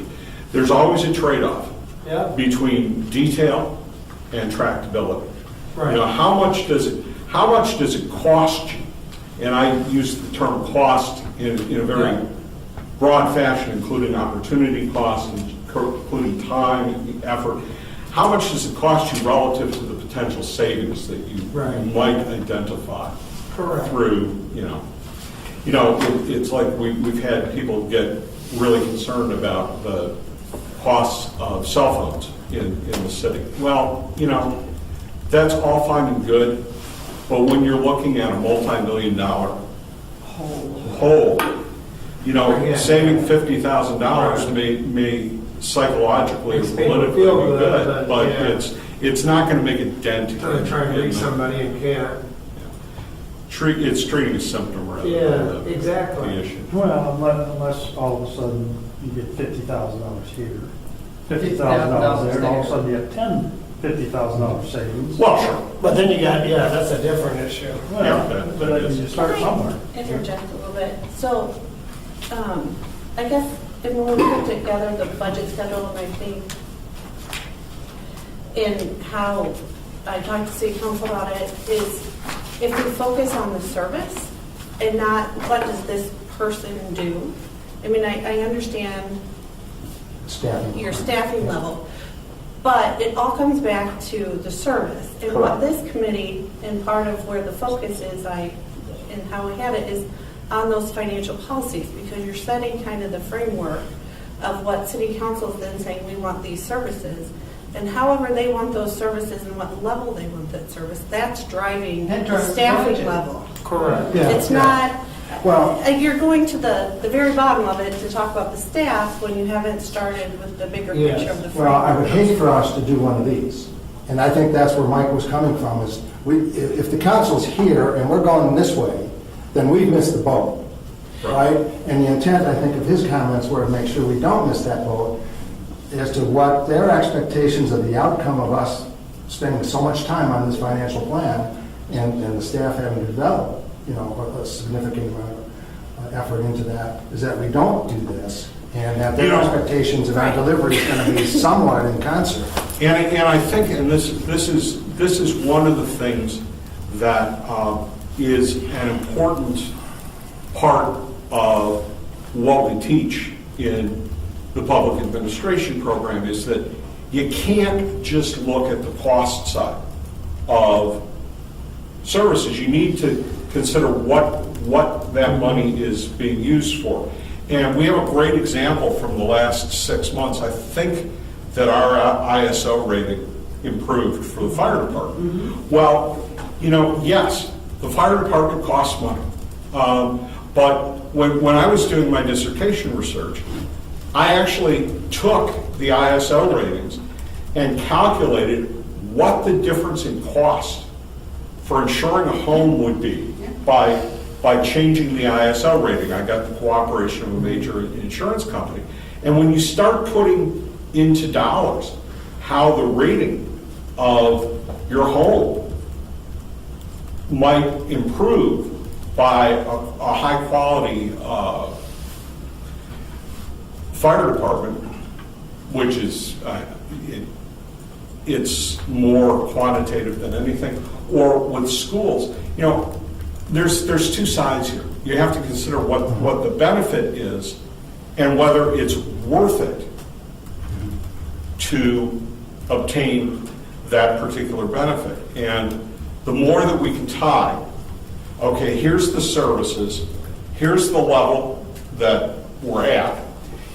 there's always a trade-off Yeah. between detail and tractability. Right. How much does it cost you? And I use the term cost in a very Yeah. broad fashion, including opportunity cost, including time and effort. How much does it cost you relative to the potential savings that you Right. might identify Correct. through, it's like we've had people get really concerned about the costs of cell phones in the city. Well, that's all fine and good, but when you're looking at a multi-million-dollar hole, Yeah. saving $50,000 may psychologically and Makes people politically feel be good, good, but but yeah. it's not going to make a dent. Trying to try and in reach the- somebody and can't. It's treating a symptom rather Yeah, than the exactly. issue. Well, unless all of a sudden you get $50,000 here, $50,000 there, and all of a sudden you have $50,000 savings. Well, sure. But then you got, that's a different issue. Well, Yeah, but that is. you start somewhere. Interject a little bit. So, I guess if when we put together the budget schedule, and I think in how I talked to city council about it, is if we focus on the service and not what does this person do. I mean, I understand Staffing. your staffing level. But it all comes back to the service. And what this committee, and part of where the focus is, and how we had it, is on those financial policies, because you're setting kind of the framework of what city council is then saying, we want these services. And however they want those services and what level they want that service, that's driving That the drives the staffing budget. level. Correct. Yeah, It's yeah. not, Well- you're going to the very bottom of it to talk about the staff when you haven't started with the bigger Yes. picture of the Well, framework. I would hate for us to do one of these. And I think that's where Mike was coming from, is if the council's here and we're going this way, then we've missed the boat, right? And the intent, I think, of his comments were to make sure we don't miss that boat as to what their expectations of the outcome of us spending so much time on this financial plan and the staff having to develop, a significant amount of effort into that, is that we don't do this, and that their expectations of our delivery is going to be somewhat in concert. And I think, and this is one of the things that is an important part of what we teach in the public administration program, is that you can't just look at the cost side of services. You need to consider what that money is being used for. And we have a great example from the last 6 months. I think that our ISO rating improved for the fire department. Well, yes, the fire department costs money. But when I was doing my dissertation research, I actually took the ISO ratings and calculated what the difference in cost for insuring a home would be by changing the ISO rating. I got the cooperation of a major insurance company. And when you start putting into dollars how the rating of your home might improve by a high-quality fire department, which is, it's more quantitative than anything, or with schools, you know, there's two sides here. You have to consider what the benefit is and whether it's worth it to obtain that particular benefit. And the more that we can tie, okay, here's the services, here's the level that we're at,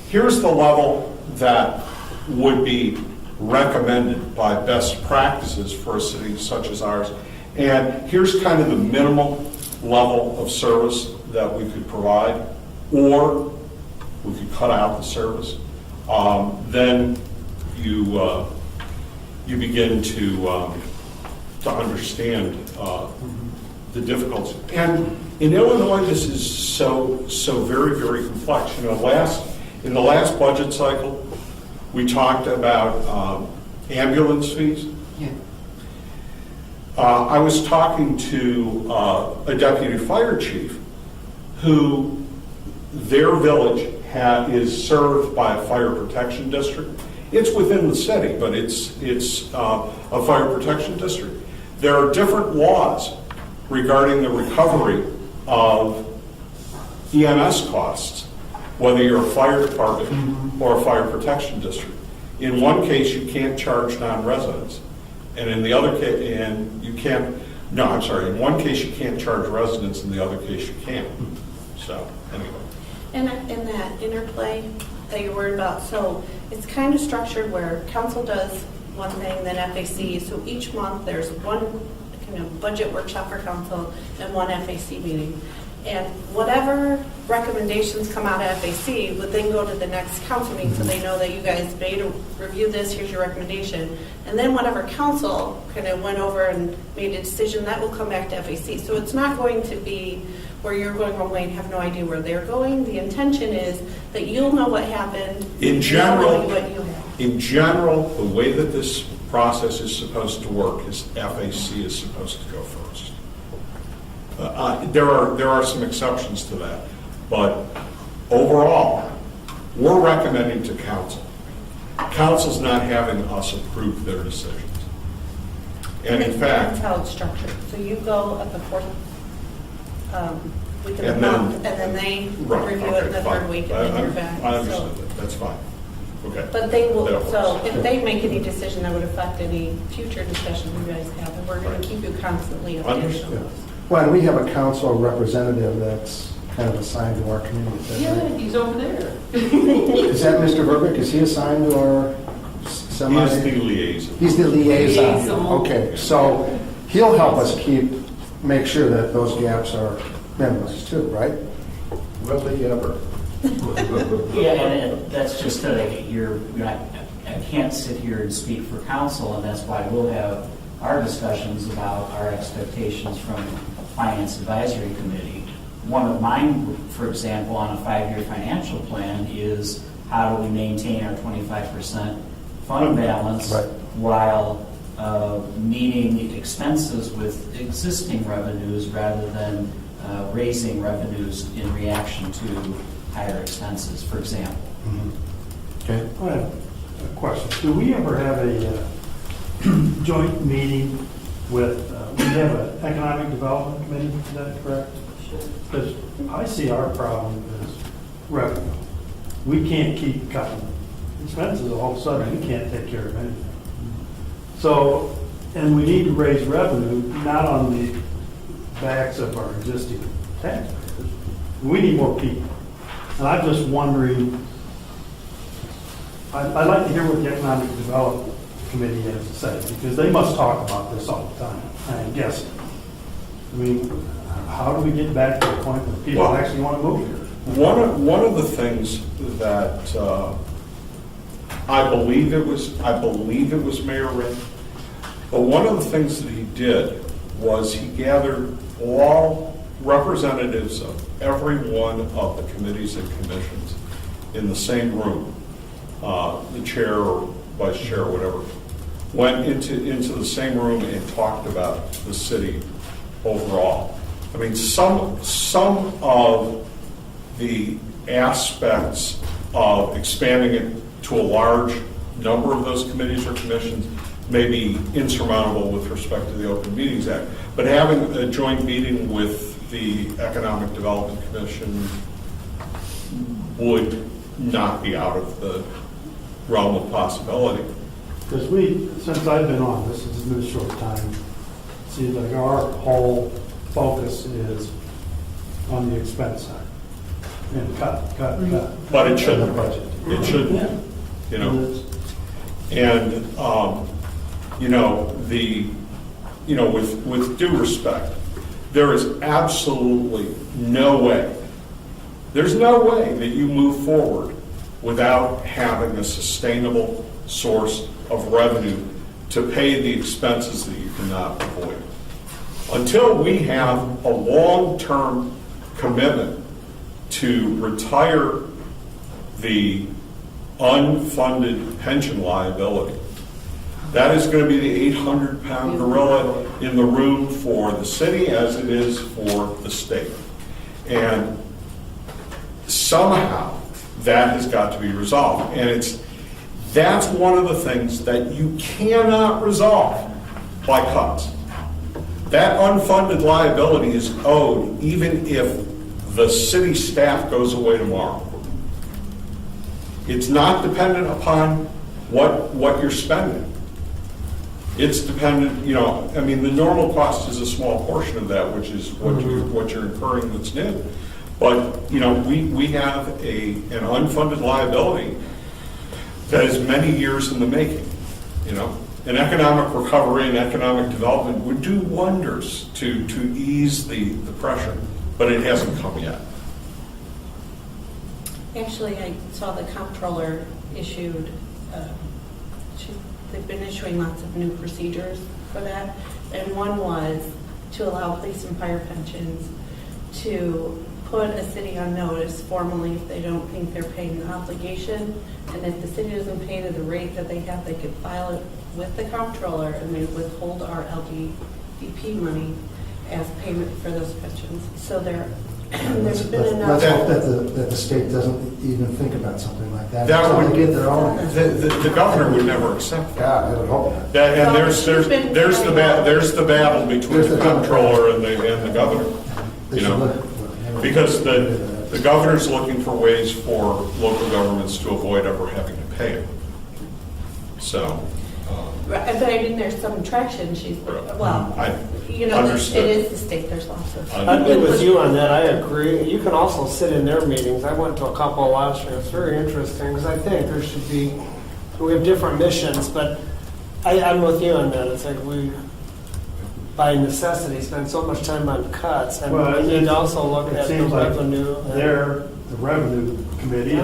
here's the level that would be recommended by best practices for a city such as ours, and here's kind of the minimal level of service that we could provide, or we could cut out the service, then you begin to understand the difficulties. And in Illinois, this is so very, very complex. You know, in the last budget cycle, we talked about ambulance fees. Yeah. I was talking to a deputy fire chief who their village is served by a fire protection district. It's within the city, but it's a fire protection district. There are different laws regarding the recovery of EMS costs, whether you're a fire department or a fire protection district. In one case, you can't charge non-residents, and in the other case, in one case you can't charge residents, in the other case you can. So, anyway. And in that interplay that you're worried about, so it's kind of structured where council does one thing, then FAC, so each month there's one kind of budget workshop for council and one FAC meeting. And whatever recommendations come out of FAC would then go to the next council meeting, so they know that you guys made a review this, here's your recommendation. And then whatever council kind of went over and made a decision, that will come back to FAC. So it's not going to be where you're going one way and have no idea where they're going. The intention is that you'll know what happened. In general, what you have. in general, the way that this process is supposed to work is FAC is supposed to go first. There are some exceptions to that, but overall, we're recommending to council. Council's not having us approve their decisions. And in fact, that's how it's structured. So you go at the fourth week of the And then- month, and then they review it in the third week, and then you're back. I So- understand that, that's fine. Okay. But they will, That so works. if they make any decision that would affect any future discussions you guys have, and we're going Right. to keep you constantly updated on Understood. those. Well, and we have a council representative that's kind of assigned to our community. Is that Yeah, right? he's over there. Is that Mr. Verbeek? Is he assigned to our semi? He's the liaison. He's the liaison. Liaison. Okay, so he'll help us make sure that those gaps are minimized too, right? Will he ever? Yeah, and that's just that I can't sit here and speak for council, and that's why we'll have our discussions about our expectations from Finance Advisory Committee. One of mine, for example, on a 5-year financial plan is how do we maintain our 25% fund balance Right. while meeting expenses with existing revenues rather than raising revenues in reaction to higher expenses, for example. Okay. I have a question. Do we ever have a joint meeting with, we have an economic development committee, is that correct? Because I see our problem is revenue. We can't keep cutting expenses, all of a sudden, we can't take care of anything. So, and we need to raise revenue, not on the backs of our existing taxpayers. We need more people. And I'm just wondering, I'd like to hear what the Economic Development Committee has to say, because they must talk about this all the time, I'm guessing. I mean, how do we get back to the point where people actually want to move here? One of the things that I believe it was Mayor Rick. But one of the things that he did was he gathered all representatives of every one of the committees and commissions in the same room. The chair or vice chair or whatever went into the same room and talked about the city overall. I mean, some of the aspects of expanding it to a large number of those committees or commissions may be insurmountable with respect to the Open Meetings Act. But having a joint meeting with the Economic Development Commission would not be out of the realm of possibility. Because since I've been on, this has been a short time, it seems like our whole focus is on the expense side. And cut. But it shouldn't. In the budget. It shouldn't, you know. And, with due respect, there is absolutely no way, there's no way that you move forward without having a sustainable source of revenue to pay the expenses that you cannot avoid. Until we have a long-term commitment to retire the unfunded pension liability, that is going to be the 800-pound gorilla in the room for the city as it is for the state. And somehow that has got to be resolved. And that's one of the things that you cannot resolve by cuts. That unfunded liability is owed even if the city staff goes away tomorrow. It's not dependent upon what you're spending. It's dependent, the normal cost is a small portion of that, which is what you're incurring that's new. But, we have an unfunded liability that is many years in the making, An economic recovery and economic development would do wonders to ease the pressure, but it hasn't come yet. Actually, I saw the comptroller issued, they've been issuing lots of new procedures for that. And one was to allow police and fire pensions to put a city on notice formally if they don't think they're paying the obligation. And if the city doesn't pay to the rate that they have, they could file it with the comptroller and they withhold our LGDP money as payment for those pensions. So there's been enough. Let's hope that the state doesn't even think about something like that. That would get their own. The governor would never accept that. God, I would hope not. And there's the battle between the comptroller and the governor, because the governor's looking for ways for local governments to avoid ever having to pay it. So. Right, but there's some traction. Understood. It is the state. There's lots of. I'd be with you on that. I agree. You can also sit in their meetings. I went to a couple last year. It's very interesting because I think there should be. We have different missions, but I'm with you on that. It's like we, by necessity, spend so much time on cuts, and we need to also look at the revenue. They're the revenue committee.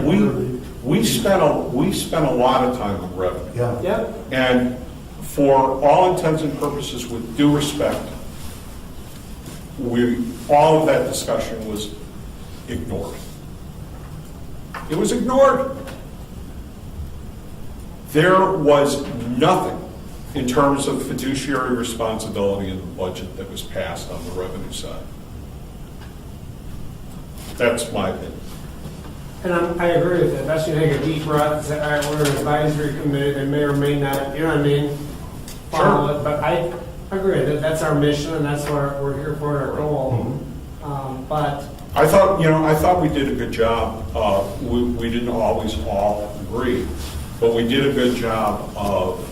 We spent a lot of time on revenue. Yeah. Yep. And for all intents and purposes, with due respect, all of that discussion was ignored. It was ignored. There was nothing in terms of fiduciary responsibility in the budget that was passed on the revenue side. That's my opinion. And I agree with that. That's you take a deep breath and say, all right, we're an advisory committee. They may or may not, you know what I mean? Follow it. But I agree that that's our mission and that's what we're here for, our goal. But I thought we did a good job. We didn't always all agree, but we did a good job of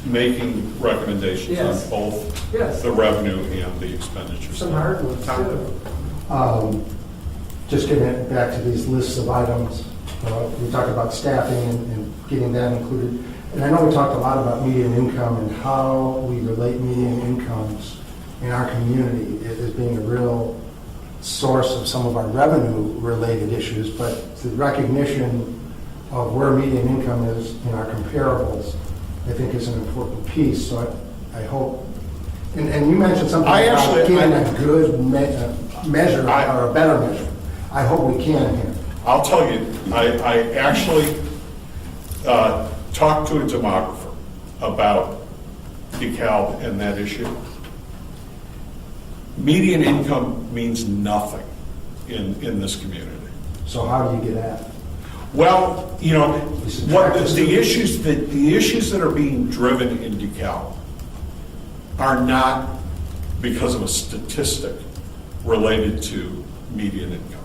making recommendations Yes. on both Yes. the revenue and the expenditures. some hard ones too. Just getting back to these lists of items, we talked about staffing and getting that included. And I know we talked a lot about median income and how we relate median incomes in our community as being a real source of some of our revenue-related issues, but the recognition of where median income is in our comparables, I think is an important piece. So I hope, and you mentioned something I about actually- getting a good measure or a better measure. I hope we can here. I'll tell you, I actually talked to a demographer about DeKalb and that issue. Median income means nothing in this community. So how do you get at it? Well, you know, You subtract what the the issues that are being driven in DeKalb are not because of a statistic related to median income.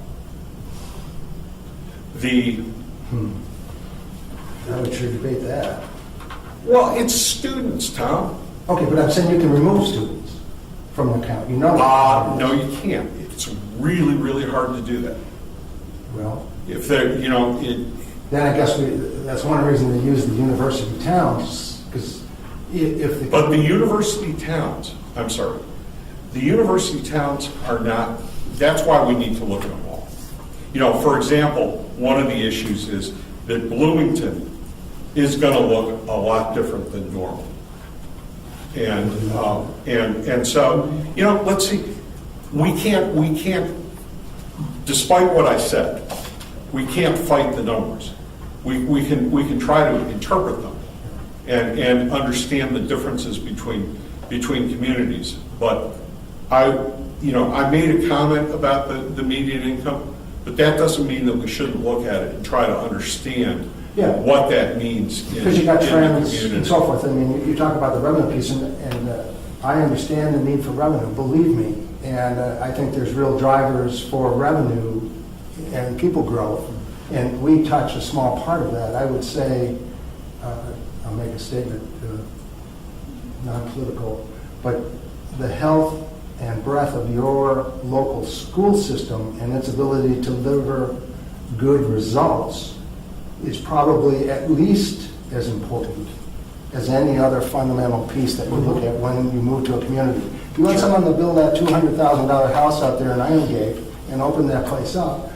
How would you debate that? Well, it's students, Tom. Okay, but I'm saying you can remove students from the count. You know. No, you can't. It's really, really hard to do that. Well, If they're, you know, then I guess that's one reason they use the university towns, because if the. but the university towns, I'm sorry, the university towns are not, that's why we need to look at them all. You know, for example, one of the issues is that Bloomington is going to look a lot different than Normal. And so, you know, let's see, we can't, despite what I said, we can't fight the numbers. We can try to interpret them and understand the differences between communities. But I made a comment about the median income, but that doesn't mean that we shouldn't look at it and try to understand Yeah. what that means in Because you got the trends community. and so forth. I mean, you talk about the revenue piece, and I understand the need for revenue, believe me. And I think there's real drivers for revenue and people growth. And we touch a small part of that. I would say, I'll make a statement, non-political, but the health and breadth of your local school system and its ability to deliver good results is probably at least as important as any other fundamental piece that we look at when you move to a community. If you want someone to build that $200,000 house out there in Iron Gate and open that place up,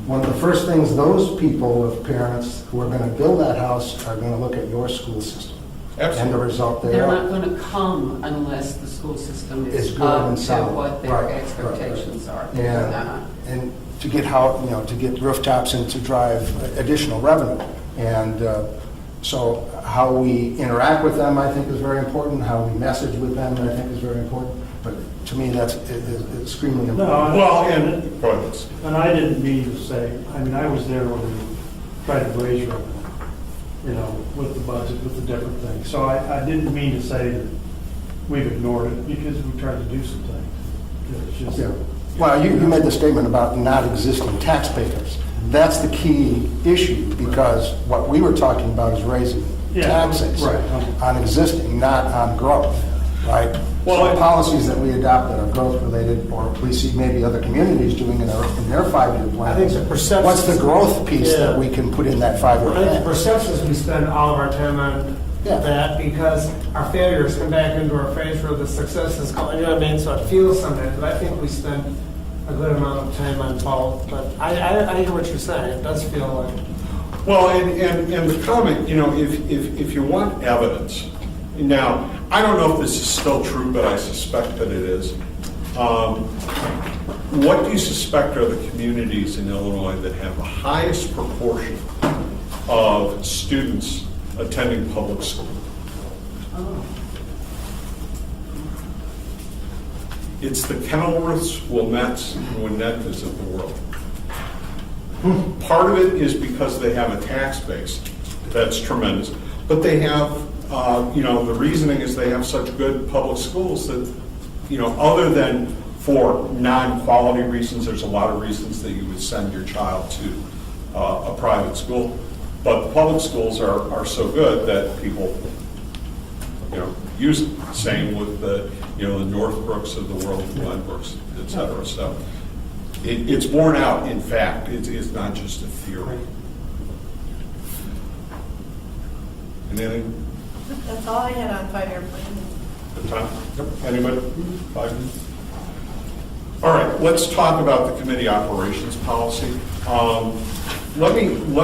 one of the first things those people with parents who are going to build that house are going to look at your school system. Absolutely. And the result They're thereof. not going to come unless the school system Is is good up and to solid. what their Right, expectations are. And to get to get rooftops and to drive additional revenue. And so how we interact with them, I think, is very important. How we message with them, I think, is very important. But to me, that's extremely No, important. Well, and, go ahead. And I didn't mean to say, I mean, I was there when we tried to raise revenue, you know, with the budget, with the different things. So I didn't mean to say that we've ignored it, because we tried to do some things. It's just, Yeah. Well, you made the statement about not existing taxpayers. That's the key issue, because what we were talking about is raising Yeah, taxes right. on existing, not on growth, right? Well, So policies that we adopt that are growth related, or we see maybe other communities doing in their 5-year plans. I think the perception- What's the growth piece that Yeah. we can put in that 5-year I think the plan? perception is we spend all of our time on Yeah. that because our failures come back into our face where the successes come, you know what I mean? So it feels sometimes, but I think we spend a good amount of time on both. But I hear what you're saying. It does feel like. Well, and the comment, you know, if you want evidence, now, I don't know if this is still true, but I suspect that it is. What do you suspect are the communities in Illinois that have the highest proportion of students attending public school? It's the Kenilworths, Wilmettes, and Winnetas of the world. Part of it is because they have a tax base that's tremendous, but they have, the reasoning is they have such good public schools that, other than for non-quality reasons, there's a lot of reasons that you would send your child to a private school, but the public schools are so good that people, use it. Same with the Northbrooks of the world, the Glenbrooks, et cetera. So it's borne out in fact. It's not just a theory. Anything? That's all I had on 5-year plan. Good time? Anybody? 5 minutes? All right, let's talk about the committee operations policy. let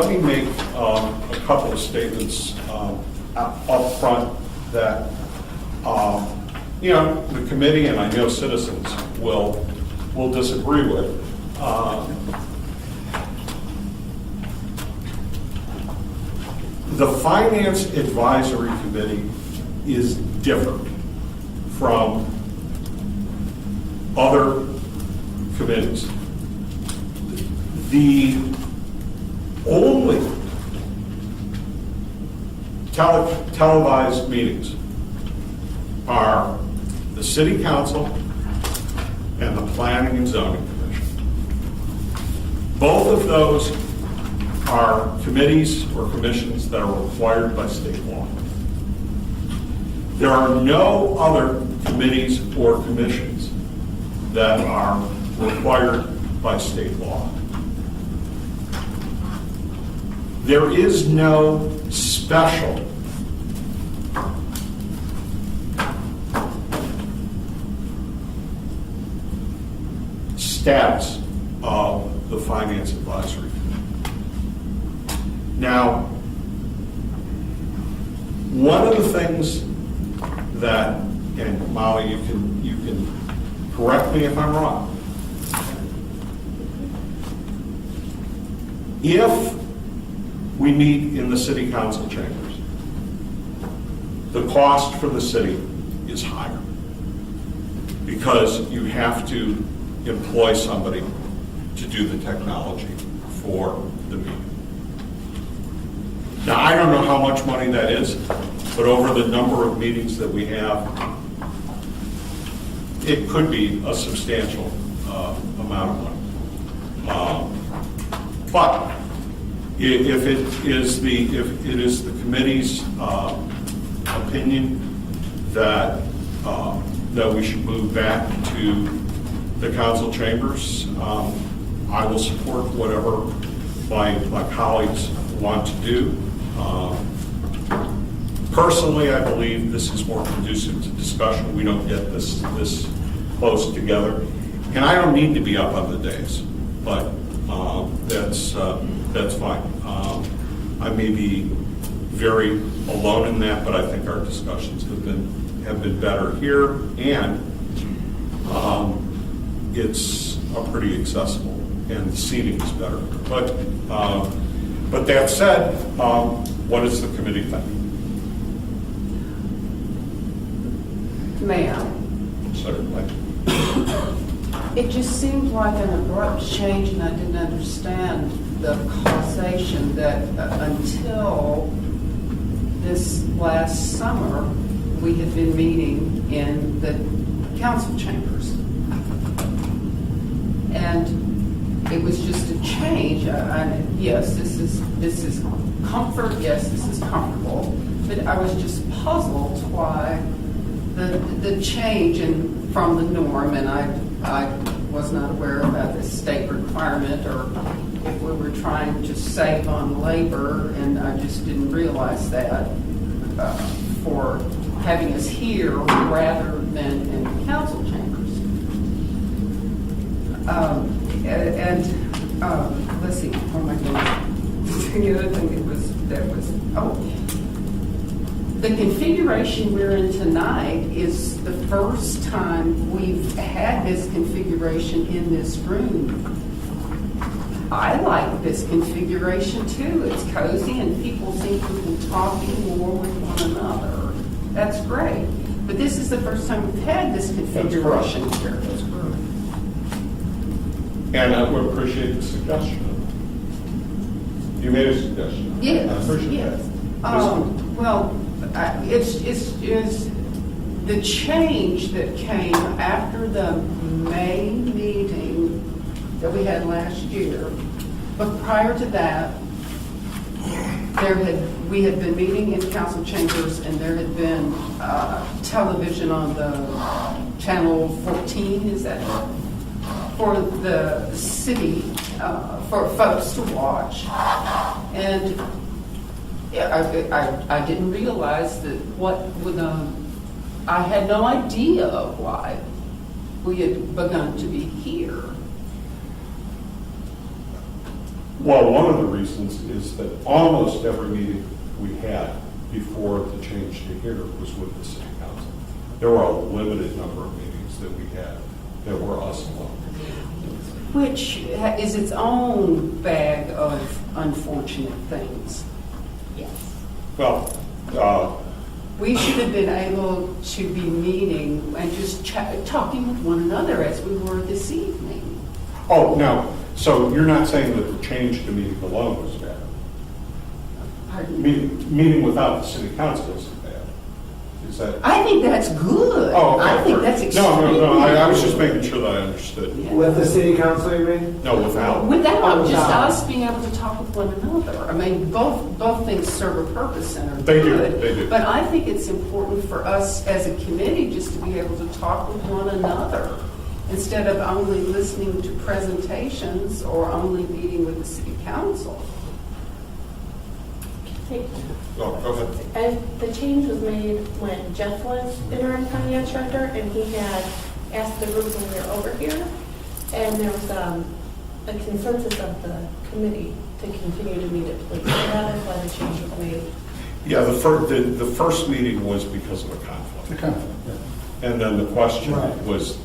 me make a couple of statements up front that, the committee and I know citizens will disagree with. The Finance Advisory Committee is different from other committees. The only televised meetings are the City Council and the Planning and Zoning Commission. Both of those are committees or commissions that are required by state law. There are no other committees or commissions that are required by state law. There is no special status of the Finance Advisory Committee. Now, one of the things that, and Molly, you can correct me if I'm wrong. If we meet in the city council chambers, the cost for the city is higher because you have to employ somebody to do the technology for the meeting. Now, I don't know how much money that is, but over the number of meetings that we have, it could be a substantial amount of money. But if it is the committee's opinion that we should move back to the council chambers, I will support whatever my colleagues want to do. Personally, I believe this is more conducive to discussion. We don't get this close together. And I don't need to be up on the days, but that's fine. I may be very alone in that, but I think our discussions have been better here, and it's pretty accessible, and the seating is better. But that said, what does the committee think? Ma'am, Certainly. it just seemed like an abrupt change, and I didn't understand the causation that until this last summer, we had been meeting in the council chambers. And it was just a change. Yes, this is comfort. Yes, this is comfortable. But I was just puzzled why the change from the norm, and I was not aware about this state requirement, or if we were trying to save on labor, and I just didn't realize that for having us here rather than in the council chambers. Let's see, what am I going? The other thing the configuration we're in tonight is the first time we've had this configuration in this room. I like this configuration too. It's cozy and people seem to be talking more with one another. That's great. But this is the first time we've had this configuration here. That's correct. And I would appreciate the suggestion. You made a suggestion. Yes. I appreciate yes. that. It's the change that came after the May meeting that we had last year. But prior to that, we had been meeting in council chambers, and there had been television on the channel 14. Is that for the city for folks to watch? And I didn't realize that I had no idea why we had begun to be here. Well, one of the reasons is that almost every meeting we had before the change to here was with the city council. There were a limited number of meetings that we had that were us alone. Which is its own bag of unfortunate things. Yes. Well, We should have been able to be meeting and just talking with one another as we were this evening. oh, no, so you're not saying that the change to meeting alone was bad? Pardon me. Meeting without the city council isn't bad? Is that? I think that's good. Oh, okay. I think that's extremely No, I was just good. making sure that I understood. Yeah. With the city council, you mean? No, without. Without just Without. us being able to talk with one another. I mean, both things serve a purpose and are They do, good. they do. But I think it's important for us as a committee just to be able to talk with one another instead of only listening to presentations or only meeting with the city council. Oh, go ahead. And the change was made when Jeff was interim finance director, and he had asked the group when we were over here, and there was a consensus of the committee to continue to meet at police. So that is why the change was made. Yeah, the first meeting was because of a conflict. The conflict, yeah. And then the question Right. was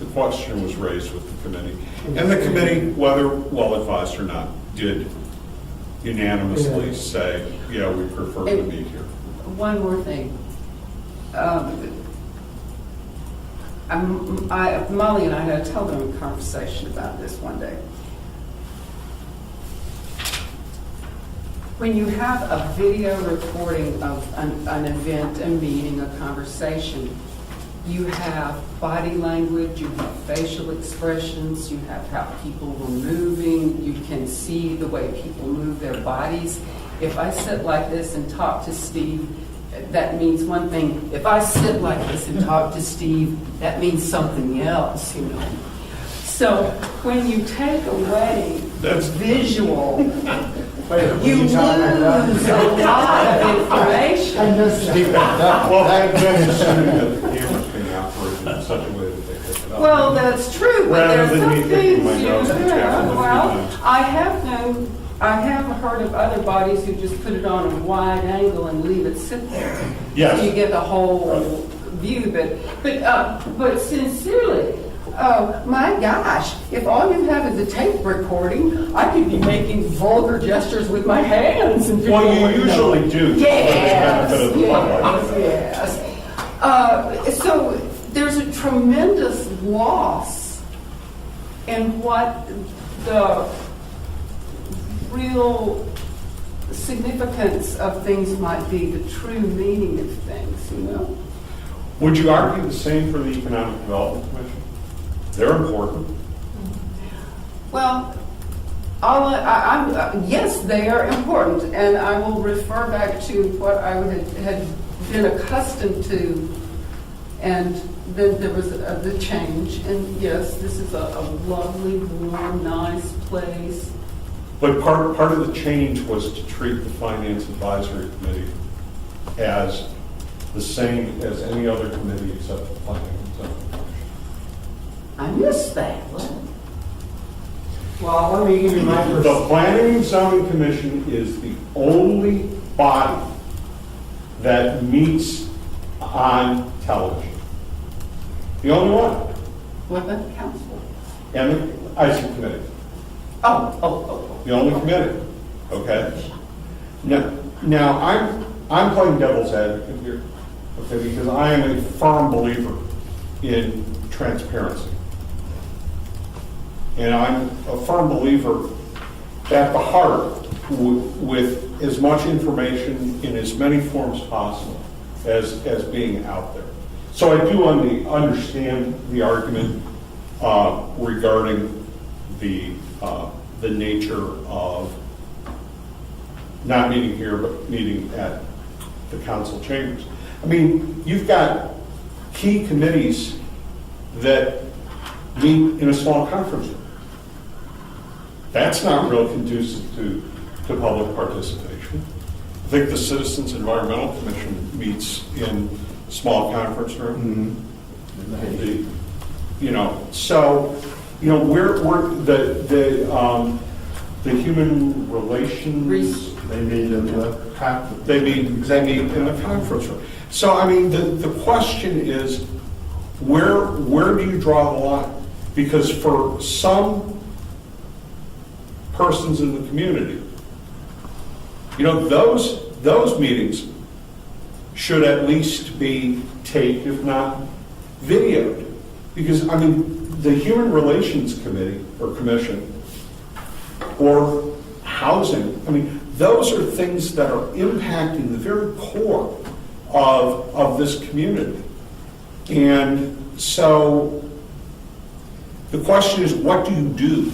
raised with the committee. And the committee, whether well advised or not, did unanimously say, yeah, we prefer to meet here. One more thing. Molly and I had a telephone conversation about this one day. When you have a video recording of an event, a meeting, a conversation, you have body language, you have facial expressions, you have how people were moving, you can see the way people move their bodies. If I sit like this and talk to Steve, that means one thing. If I sit like this and talk to Steve, that means something else, you know. So when you take away the visual, you lose a lot of information. Well, then assuming that the camera's being operated in such a way that they pick it up. Well, that's true, but Rather there's than some me things picking my you nose and tapping it a few well, times. I have heard of other bodies who just put it on a wide angle and leave it sit there. Yes. So you get the whole view, but sincerely, my gosh, if all you have is a tape recording, I could be making vulgar gestures with my hands. And Well, people you wouldn't know. usually do. just for the benefit of the public. Yes. So there's a tremendous loss in what the real significance of things might be, the true meaning of things, you know? Would you argue the same for the Economic Development Commission? They're important. Well, yes, they are important, and I will refer back to what I had been accustomed to, and then there was the change, and yes, this is a lovely, warm, nice place. But part of the change was to treat the Finance Advisory Committee as the same as any other committee except the Planning and Zoning Commission. I missed that. Well, let me give you my The Planning and Zoning Commission is the only body that meets on television. The only one. What about the council? And the IC committee. Oh. The only committee, okay? Now I'm playing devil's advocate here, okay, because I am a firm believer in transparency. And I'm a firm believer at the heart with as much information in as many forms possible as being out there. So I do understand the argument regarding the nature of not meeting here, but meeting at the council chambers. I mean, you've got key committees that meet in a small conference room. That's not real conducive to public participation. I think the Citizens Environmental Commission meets in a small conference room. So, we're The human relations, They meet in the they meet in the conference room. So, I mean, the question is, where do you draw the line? Because for some persons in the community, you know, those meetings should at least be taped, if not videoed. Because, I mean, the Human Relations Committee or Commission or housing, I mean, those are things that are impacting the very core of this community. And so the question is, what do you do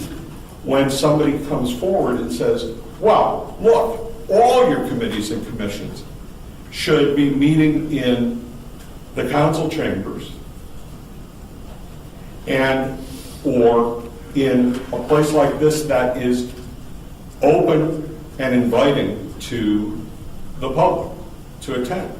when somebody comes forward and says, well, look, all your committees and commissions should be meeting in the council chambers and or in a place like this that is open and inviting to the public to attend.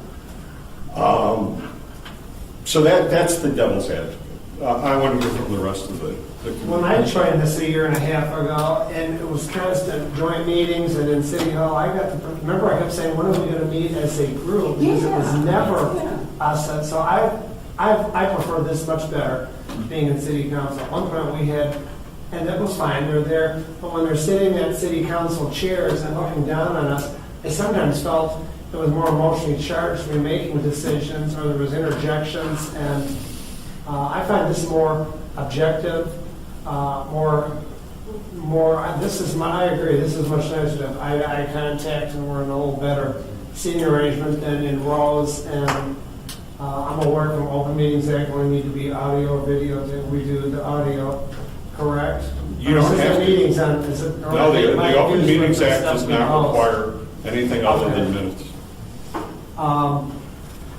So that's the devil's advocate. I want to hear from the rest of the community. When I joined this a year and a half ago, and it was constant joint meetings and in City Hall, remember I kept saying, when are we going to meet as a group? Because it was never us. So I prefer this much better, being in City Council. At one point we had, and that was fine, they're there, but when they're sitting at City Council chairs and looking down on us, I sometimes felt it was more emotionally charged to be making decisions, or there was interjections, and I find this more objective, I agree, this is much nicer to have eye contact, and we're in a little better seating arrangement than in rows, and I'm aware from Open Meetings Act, we need to be audio or video, we do the audio, correct? You don't Since have the to. meetings on, is it? No, the Open Meetings Act does Stuff not in require anything other Okay. than minutes.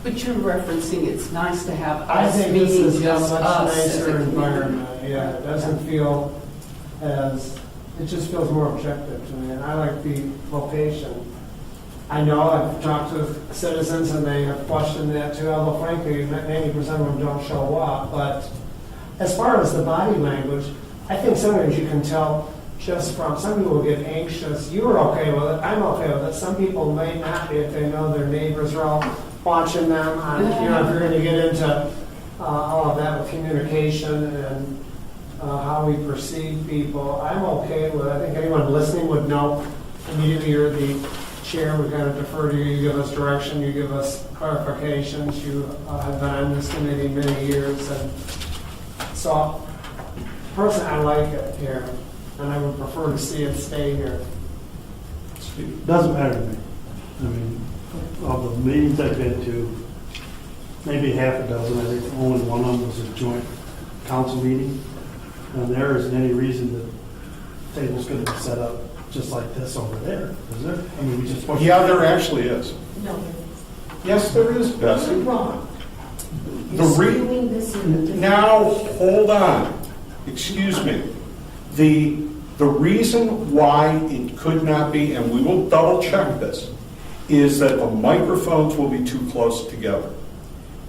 But you're referencing it's nice to have I us think this meeting is a just much us as a nicer community. environment, yeah, it doesn't feel it just feels more objective to me, and I like the location. I know I've talked to citizens and they have questioned that too, although frankly, 90% of them don't show up, but as far as the body language, I think sometimes you can tell just from, some people get anxious, you were okay with it, I'm okay with it, some people may not be if they know their neighbors are all watching them, if you're going to get into all of that with communication and how we perceive people, I'm okay with it. I think anyone listening would know immediately you're the chair, we kind of defer to you, you give us direction, you give us clarifications, you have been on this committee many years, and so personally I like it here, and I would prefer to see it stay here. Doesn't matter to me. I mean, of the meetings I've been to, maybe half a dozen, I think only one of them was a joint council meeting. And there isn't any reason that the table's going to be set up just like this over there, is there? I mean, we just push. Yeah, there actually is. No. Yes, there is, Bessie. You're wrong. The Now, hold on. Excuse me. The reason why it could not be, and we will double check this, is that the microphones will be too close together.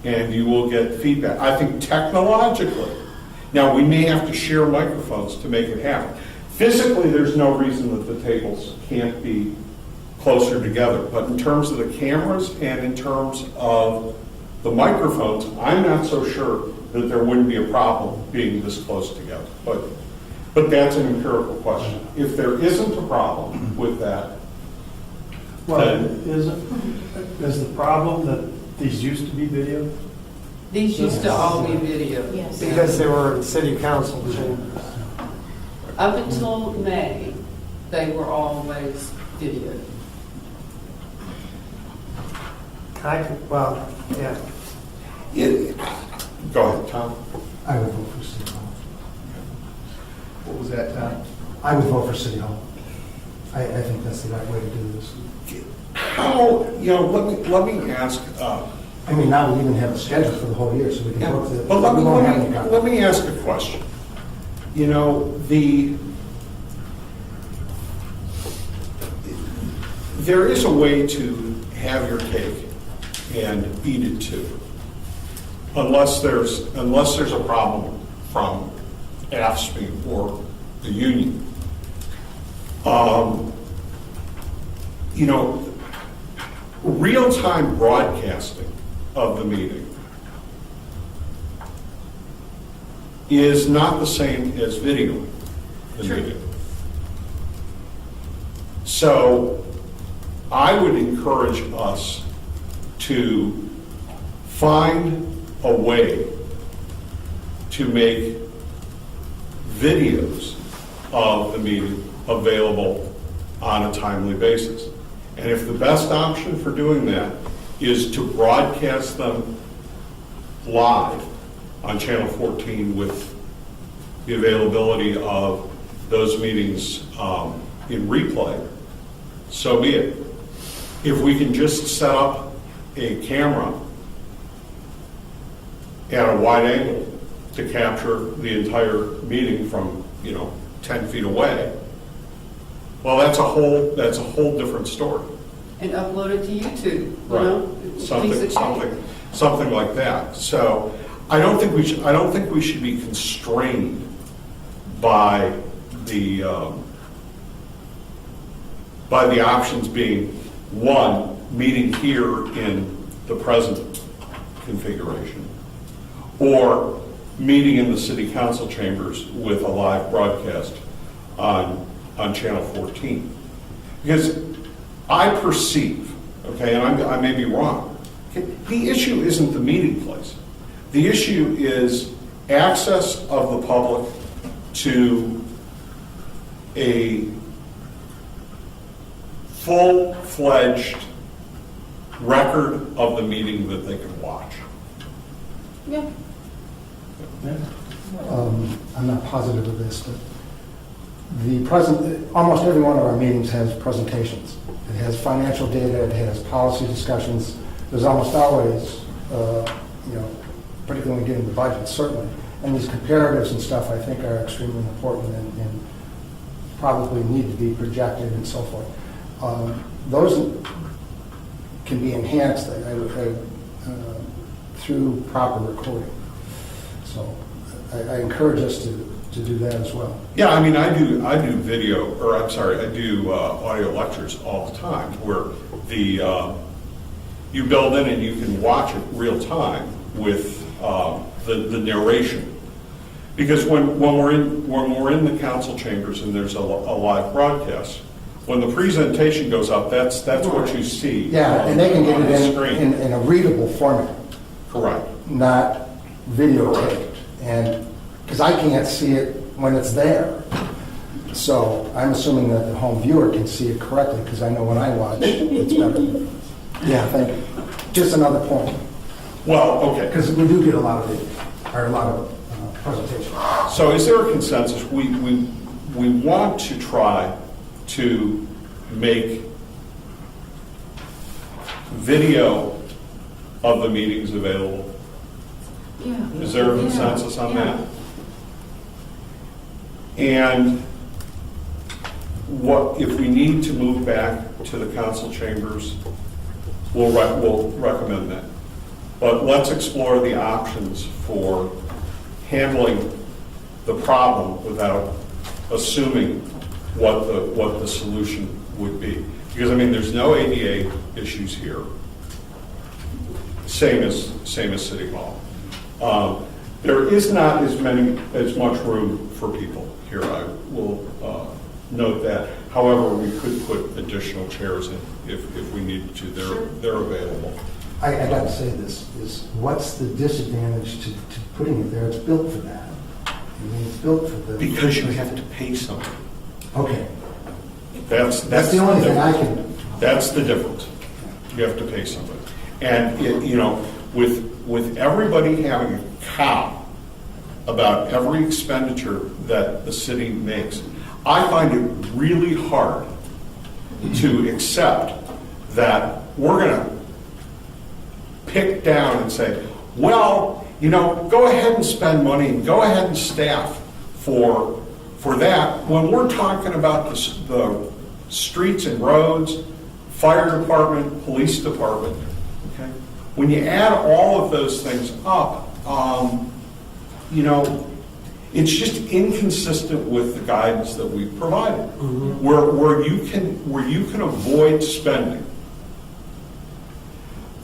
And you will get feedback. I think technologically, now we may have to share microphones to make it happen. Physically, there's no reason that the tables can't be closer together. But in terms of the cameras and in terms of the microphones, I'm not so sure that there wouldn't be a problem being this close together. But that's an empirical question. If there isn't a problem with that, Well, then is the problem that these used to be video? These used to all be video. Yes. Because they were in city council chambers. Up until May, they were always video. Well, yeah. go ahead, Tom. I would vote for City Hall. What was that, Tom? I would vote for City Hall. I think that's the right way to do this. How, let me ask, I mean, now we even have a schedule for the whole year, so we can vote the. but we won't have any let me ask a question. There is a way to have your cake and eat it too, unless there's a problem from AFSCME or the union. You know, real-time broadcasting of the meeting is not the same as videoing the meeting. So I would encourage us to find a way to make videos of the meeting available on a timely basis. And if the best option for doing that is to broadcast them live on Channel 14 with the availability of those meetings in replay, so be it. If we can just set up a camera at a wide angle to capture the entire meeting from, 10 feet away, well, that's a whole different story. And upload it to YouTube, you know? Piece of cake. Something like that. So I don't think we should be constrained by the options being, one, meeting here in the present configuration, or meeting in the city council chambers with a live broadcast on Channel 14. Because I perceive, okay, and I may be wrong, the issue isn't the meeting place. The issue is access of the public to a full-fledged record of the meeting that they can watch. Yeah. I'm not positive of this, but almost every one of our meetings has presentations. It has financial data, it has policy discussions. There's almost always, particularly when we get into budget, certainly. And these comparatives and stuff, I think, are extremely important and probably need to be projected and so forth. Those can be enhanced through proper recording. So I encourage us to do that as well. Yeah, I mean, I do I do audio lectures all the time where you build in and you can watch it real time with the narration. Because when we're in the council chambers and there's a live broadcast, when the presentation goes up, that's what you see. Yeah, and they can get on the it screen. in a readable format. Correct. Not videotaped. And because I can't see it when it's there. So I'm assuming that the home viewer can see it correctly because I know when I watch, it's better. Yeah, thank you. Just another point. Well, okay. Because we do get a lot of presentations. So is there a consensus? We want to try to make video of the meetings available. Yeah. Is there a consensus on that? And what if we need to move back to the council chambers? We'll recommend that. But let's explore the options for handling the problem without assuming what the solution would be. Because I mean, there's no ADA issues here. Same as City Hall. There is not as much room for people here. I will note that. However, we could put additional chairs in if we needed to. They're available. I got to say this, is what's the disadvantage to putting it there? It's built for that. I mean, it's built for the... Because you have to pay something. Okay. That's the only thing I can... That's the difference. You have to pay somebody. And, with everybody having a cow about every expenditure that the city makes, I find it really hard to accept that we're going to pick down and say, well, go ahead and spend money and go ahead and staff for that when we're talking about the streets and roads, fire department, police department. Okay? When you add all of those things up, It's just inconsistent with the guidance that we've provided, where you can avoid spending.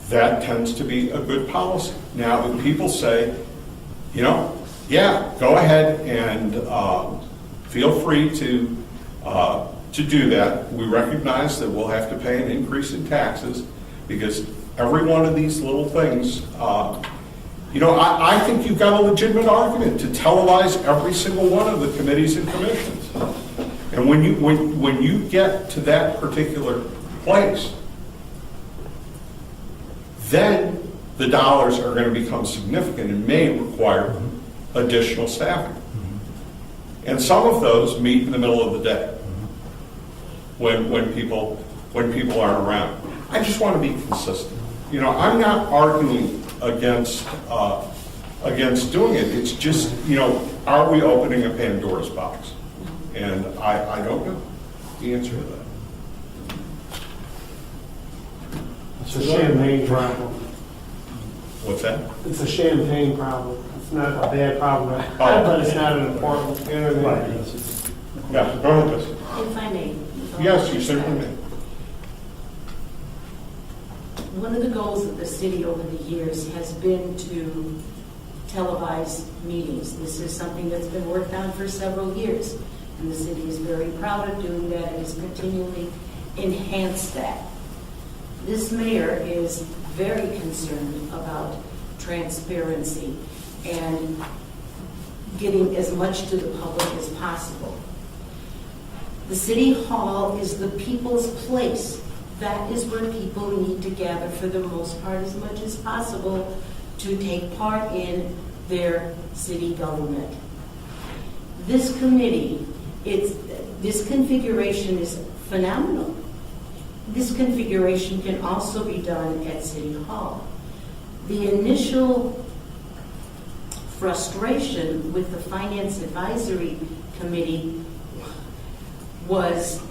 That tends to be a good policy. Now, if people say, yeah, go ahead and feel free to do that. We recognize that we'll have to pay an increase in taxes because every one of these little things, I think you've got a legitimate argument to televise every single one of the committees and commissions. And when you get to that particular place, then the dollars are going to become significant and may require additional staffing. And some of those meet in the middle of the day when people aren't around. I just want to be consistent. I'm not arguing against doing it. It's just, are we opening a Pandora's box? And I don't know the answer to that. It's a champagne problem. What's that? It's a champagne problem. It's not a bad problem, but it's not an important, Right. Yeah, go ahead, Chris. If I may. Yes, you certainly may. One of the goals of the city over the years has been to televise meetings. This is something that's been worked on for several years, and the city is very proud of doing that and has continually enhanced that. This mayor is very concerned about transparency and getting as much to the public as possible. The city hall is the people's place. That is where people need to gather for the most part as much as possible to take part in their city government. This committee, this configuration is phenomenal. This configuration can also be done at City Hall. The initial frustration with the Finance Advisory Committee was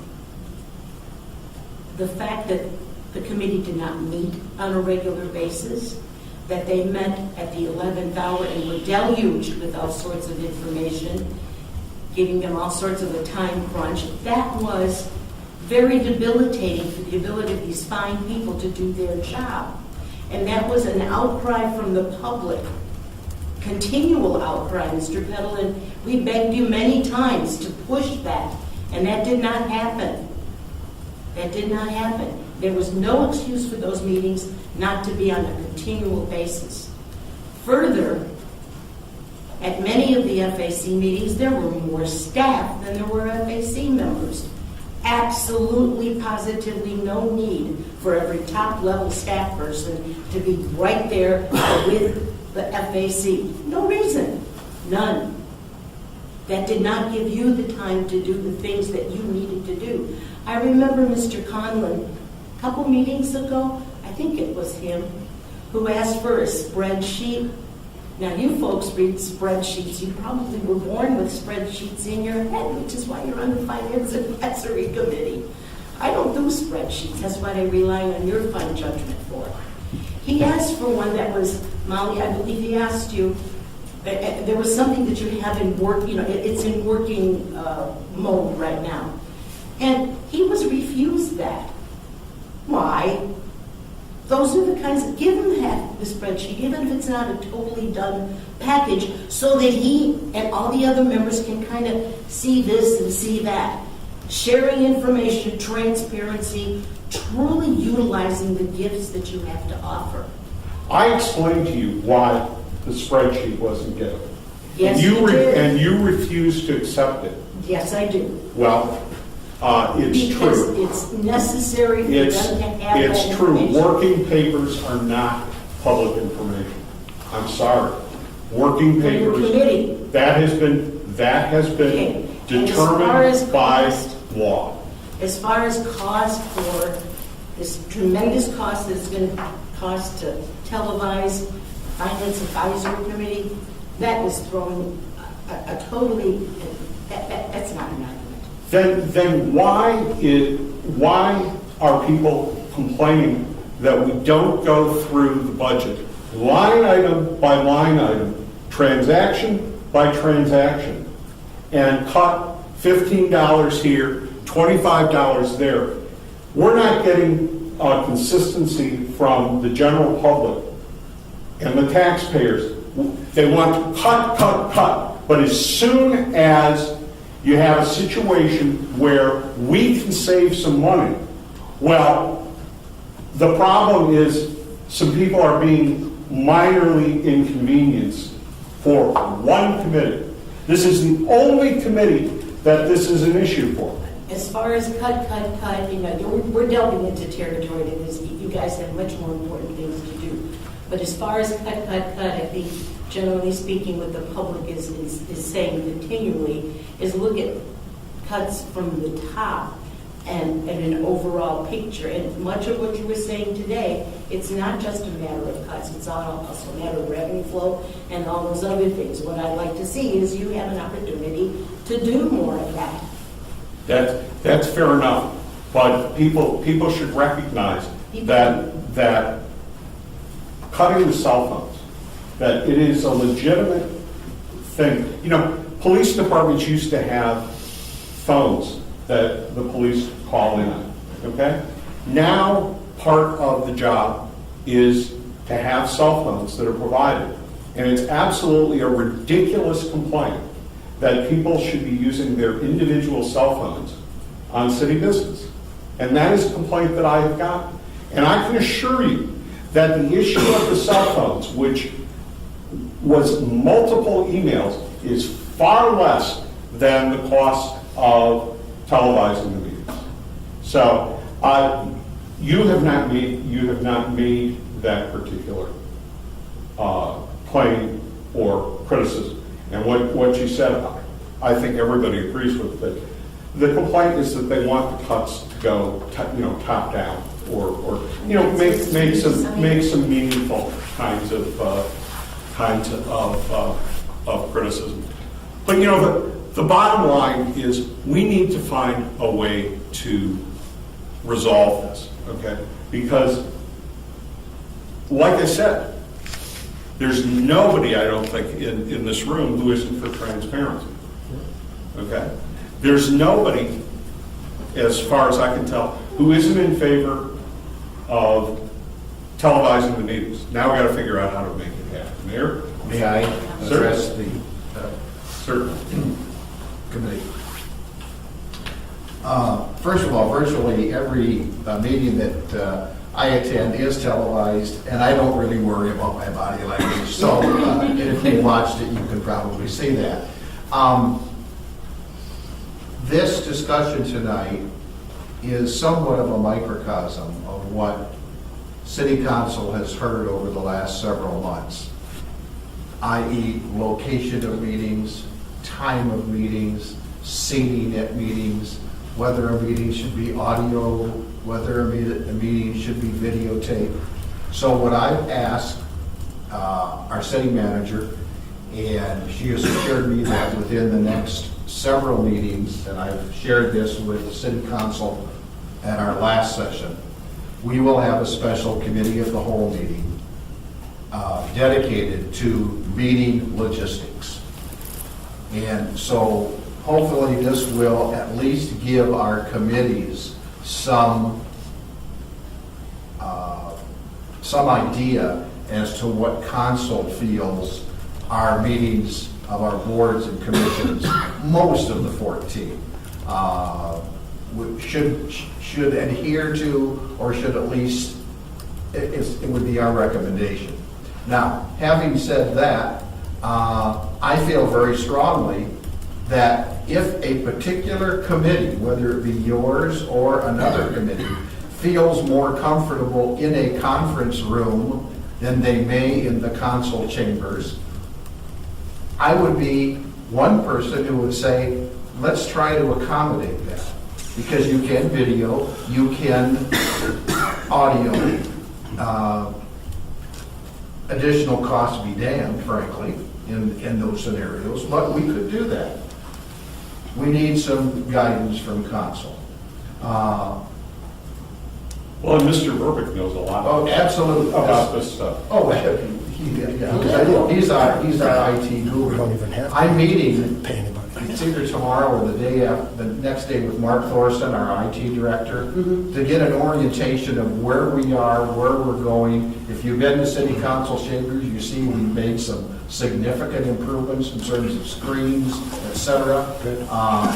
the fact that the committee did not meet on a regular basis, that they met at the 11th hour and were deluged with all sorts of information, giving them all sorts of a time crunch. That was very debilitating for the ability of these fine people to do their job. And that was an outcry from the public, continual outcry, Mr. Peddle, we begged you many times to push that, and that did not happen. That did not happen. There was no excuse for those meetings not to be on a continual basis. Further, at many of the FAC meetings, there were more staff than there were FAC members. Absolutely, positively no need for every top-level staff person to be right there with the FAC. No reason. None. That did not give you the time to do the things that you needed to do. I remember Mr. Conlon, a couple meetings ago, I think it was him, who asked for a spreadsheet. Now, you folks read spreadsheets. You probably were born with spreadsheets in your head, which is why you're on the Finance Advisory Committee. I don't do spreadsheets. That's what I rely on your fine judgment for. He asked for one that was, Molly, I believe he asked you, there was something that you have in work, it's in working mode right now. And he was refused that. Why? Those are the kinds of, give him the spreadsheet, even if it's not a totally done package, so that he and all the other members can kind of see this and see that. Sharing information, transparency, truly utilizing the gifts that you have to offer. I explained to you why the spreadsheet wasn't given. Yes, you did. And you refused to accept it. Yes, I do. Well, it's because true. It's necessary for them to have that It's true. information. Working papers are not public information. I'm sorry. Working They're your papers, committee. that has been Okay. And as far determined as by cost- law. As far as cost for this tremendous cost that's going to cost to televise Finance Advisory Committee, that is throwing a totally, that's not an argument. Then why are people complaining that we don't go through the budget line item by line item, transaction by transaction and cut $15 here, $25 there, we're not getting consistency from the general public and the taxpayers. They want to cut, cut, cut. But as soon as you have a situation where we can save some money, well, the problem is some people are being minorly inconvenienced for one committee. This is the only committee that this is an issue for. As far as cut, we're delving into territory that is, you guys have much more important things to do. But as far as cut, I think generally speaking what the public is saying continually is look at cuts from the top and an overall picture. And much of what you were saying today, it's not just a matter of cuts, it's also a matter of revenue flow and all those other things. What I'd like to see is you have an opportunity to do more of that. That's fair enough, but people should recognize that cutting the cell phones, that it is a legitimate thing. You know, police departments used to have phones that the police call in on, okay? Now, part of the job is to have cell phones that are provided. And it's absolutely a ridiculous complaint that people should be using their individual cell phones on city business. And that is a complaint that I have gotten. And I can assure you that the issue of the cell phones, which was multiple emails, is far less than the cost of televising the meetings. So you have not made that particular claim or criticism. And what you said, I think everybody agrees with it. The complaint is that they want the cuts to go, top down, or make some meaningful kinds of criticism. But the bottom line is we need to find a way to resolve this, okay? Because, like I said, there's nobody, I don't think, in this room who isn't for transparency, okay? There's nobody, as far as I can tell, who isn't in favor of televising the meetings. Now we got to figure out how to make it happen. Mayor? May I address the Certainly. committee? First of all, virtually every meeting that I attend is televised, and I don't really worry about my body language. So if you watched it, you can probably see that. This discussion tonight is somewhat of a microcosm of what City Council has heard over the last several months, i.e. location of meetings, time of meetings, seating at meetings, whether a meeting should be audio, whether a meeting should be videotaped. So what I've asked our city manager, and she has assured me that within the next several meetings, and I've shared this with the city council at our last session, we will have a special committee of the whole meeting dedicated to meeting logistics. And so hopefully this will at least give our committees some idea as to what council feels our meetings of our boards and commissions, most of the 14, should adhere to, or should at least, it would be our recommendation. Now, having said that, I feel very strongly that if a particular committee, whether it be yours or another committee, feels more comfortable in a conference room than they may in the council chambers, I would be one person who would say, let's try to accommodate that. Because you can video, you can audio, additional costs be damned, frankly, in those scenarios, but we could do that. We need some guidance from council. Well, and Mr. Verbeek knows a lot Oh, absolutely. about this stuff. Oh, He's our IT guru. We don't even have to I'm meeting, pay anybody. it's either tomorrow or the next day with Mark Thorson, our IT director, to get an orientation of where we are, where we're going. If you've been to city council chambers, you see we've made some significant improvements in terms of screens, et cetera.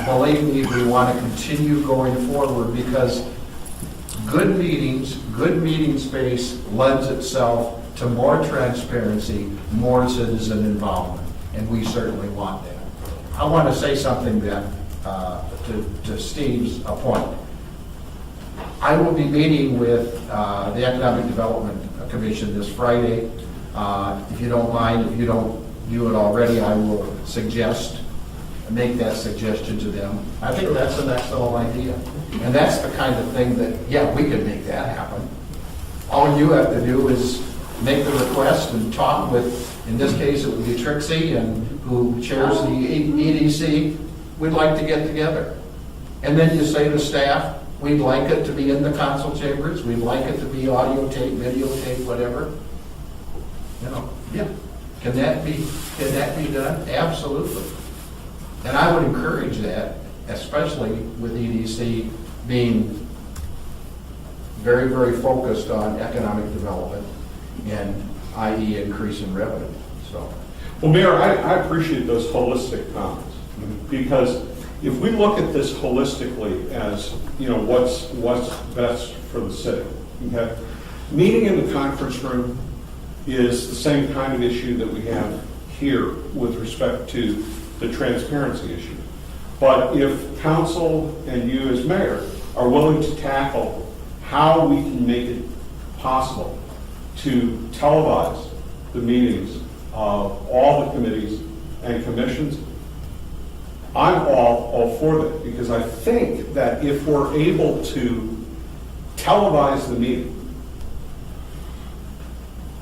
Believe me, we want to continue going forward because good meetings, good meeting space lends itself to more transparency, more citizen involvement, and we certainly want that. I want to say something that, to Steve's point. I will be meeting with the Economic Development Commission this Friday. If you don't mind, if you don't do it already, I will make that suggestion to them. I think that's an excellent idea. And that's the kind of thing that, yeah, we could make that happen. All you have to do is make the request and talk with, in this case, it would be Trixie, and who chairs the EDC. We'd like to get together. And then you say to staff, we'd like it to be in the council chambers, we'd like it to be audio tape, videotape, whatever. You know, yeah. Can that be done? Absolutely. And I would encourage that, especially with EDC being very, very focused on economic development and i.e. increase in revenue, so. Well, Mayor, I appreciate those holistic comments, because if we look at this holistically as, what's best for the city, okay? Meeting in the conference room is the same kind of issue that we have here with respect to the transparency issue. But if council and you as mayor are willing to tackle how we can make it possible to televise the meetings of all the committees and commissions, I'm all for that, because I think that if we're able to televise the meeting,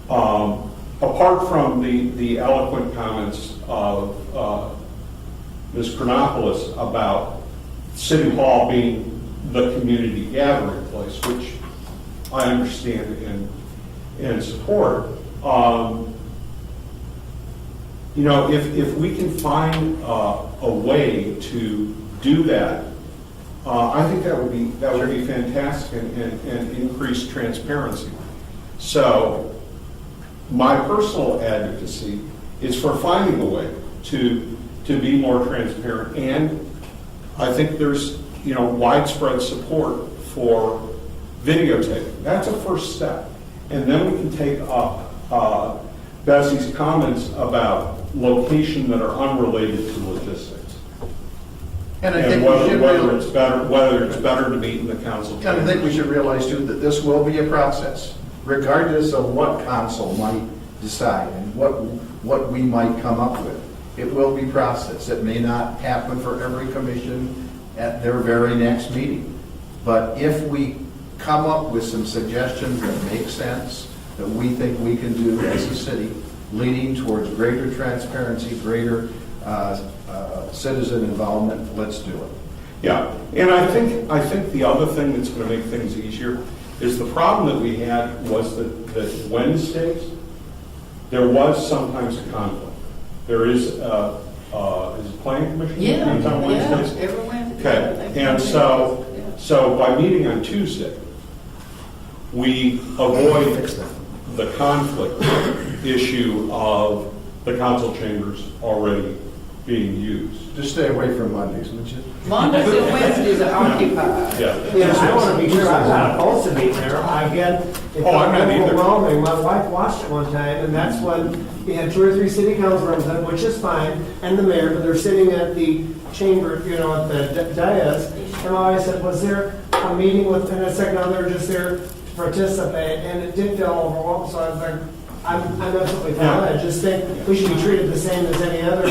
apart from the eloquent comments of Ms. Chronopoulos about City Hall being the community gathering place, which I understand and support, if we can find a way to do that, I think that would be fantastic and increase transparency. So my personal advocacy is for finding a way to be more transparent, and I think there's widespread support for videotaping. That's a first step, and then we can take up Bessie's comments about location that are unrelated to logistics, And I think whether it's better to meet in the council And I chamber. think we should realize too that this will be a process, regardless of what council might decide and what we might come up with. It will be process. It may not happen for every commission at their very next meeting. But if we come up with some suggestions that make sense, that we think we can do as a city, leading towards greater transparency, greater citizen involvement, let's do it. Yeah, and I think the other thing that's going to make things easier is the problem that we had was that Wednesdays, there was sometimes a conflict. There is a planning commission meetings on Wednesdays? Every Wednesday. Okay, and so by meeting on Tuesday, we avoid the conflict issue of the council chambers already being used. Just stay away from Mondays, would you? Mondays and Wednesdays are occupied. Yeah. Yeah, I want to be sure I'm not opposed to being there. Again, it's I'm not either. overwhelming. My wife watched it one time, and that's when we had 2 or 3 city council representatives, which is fine, and the mayor, but they're sitting at the chamber, at the dais, and I said, was there a meeting with, and I said, no, they're just there to participate, and it did feel overwhelmed, so I was like, I'm absolutely fine. I just think we should be treated the same as any other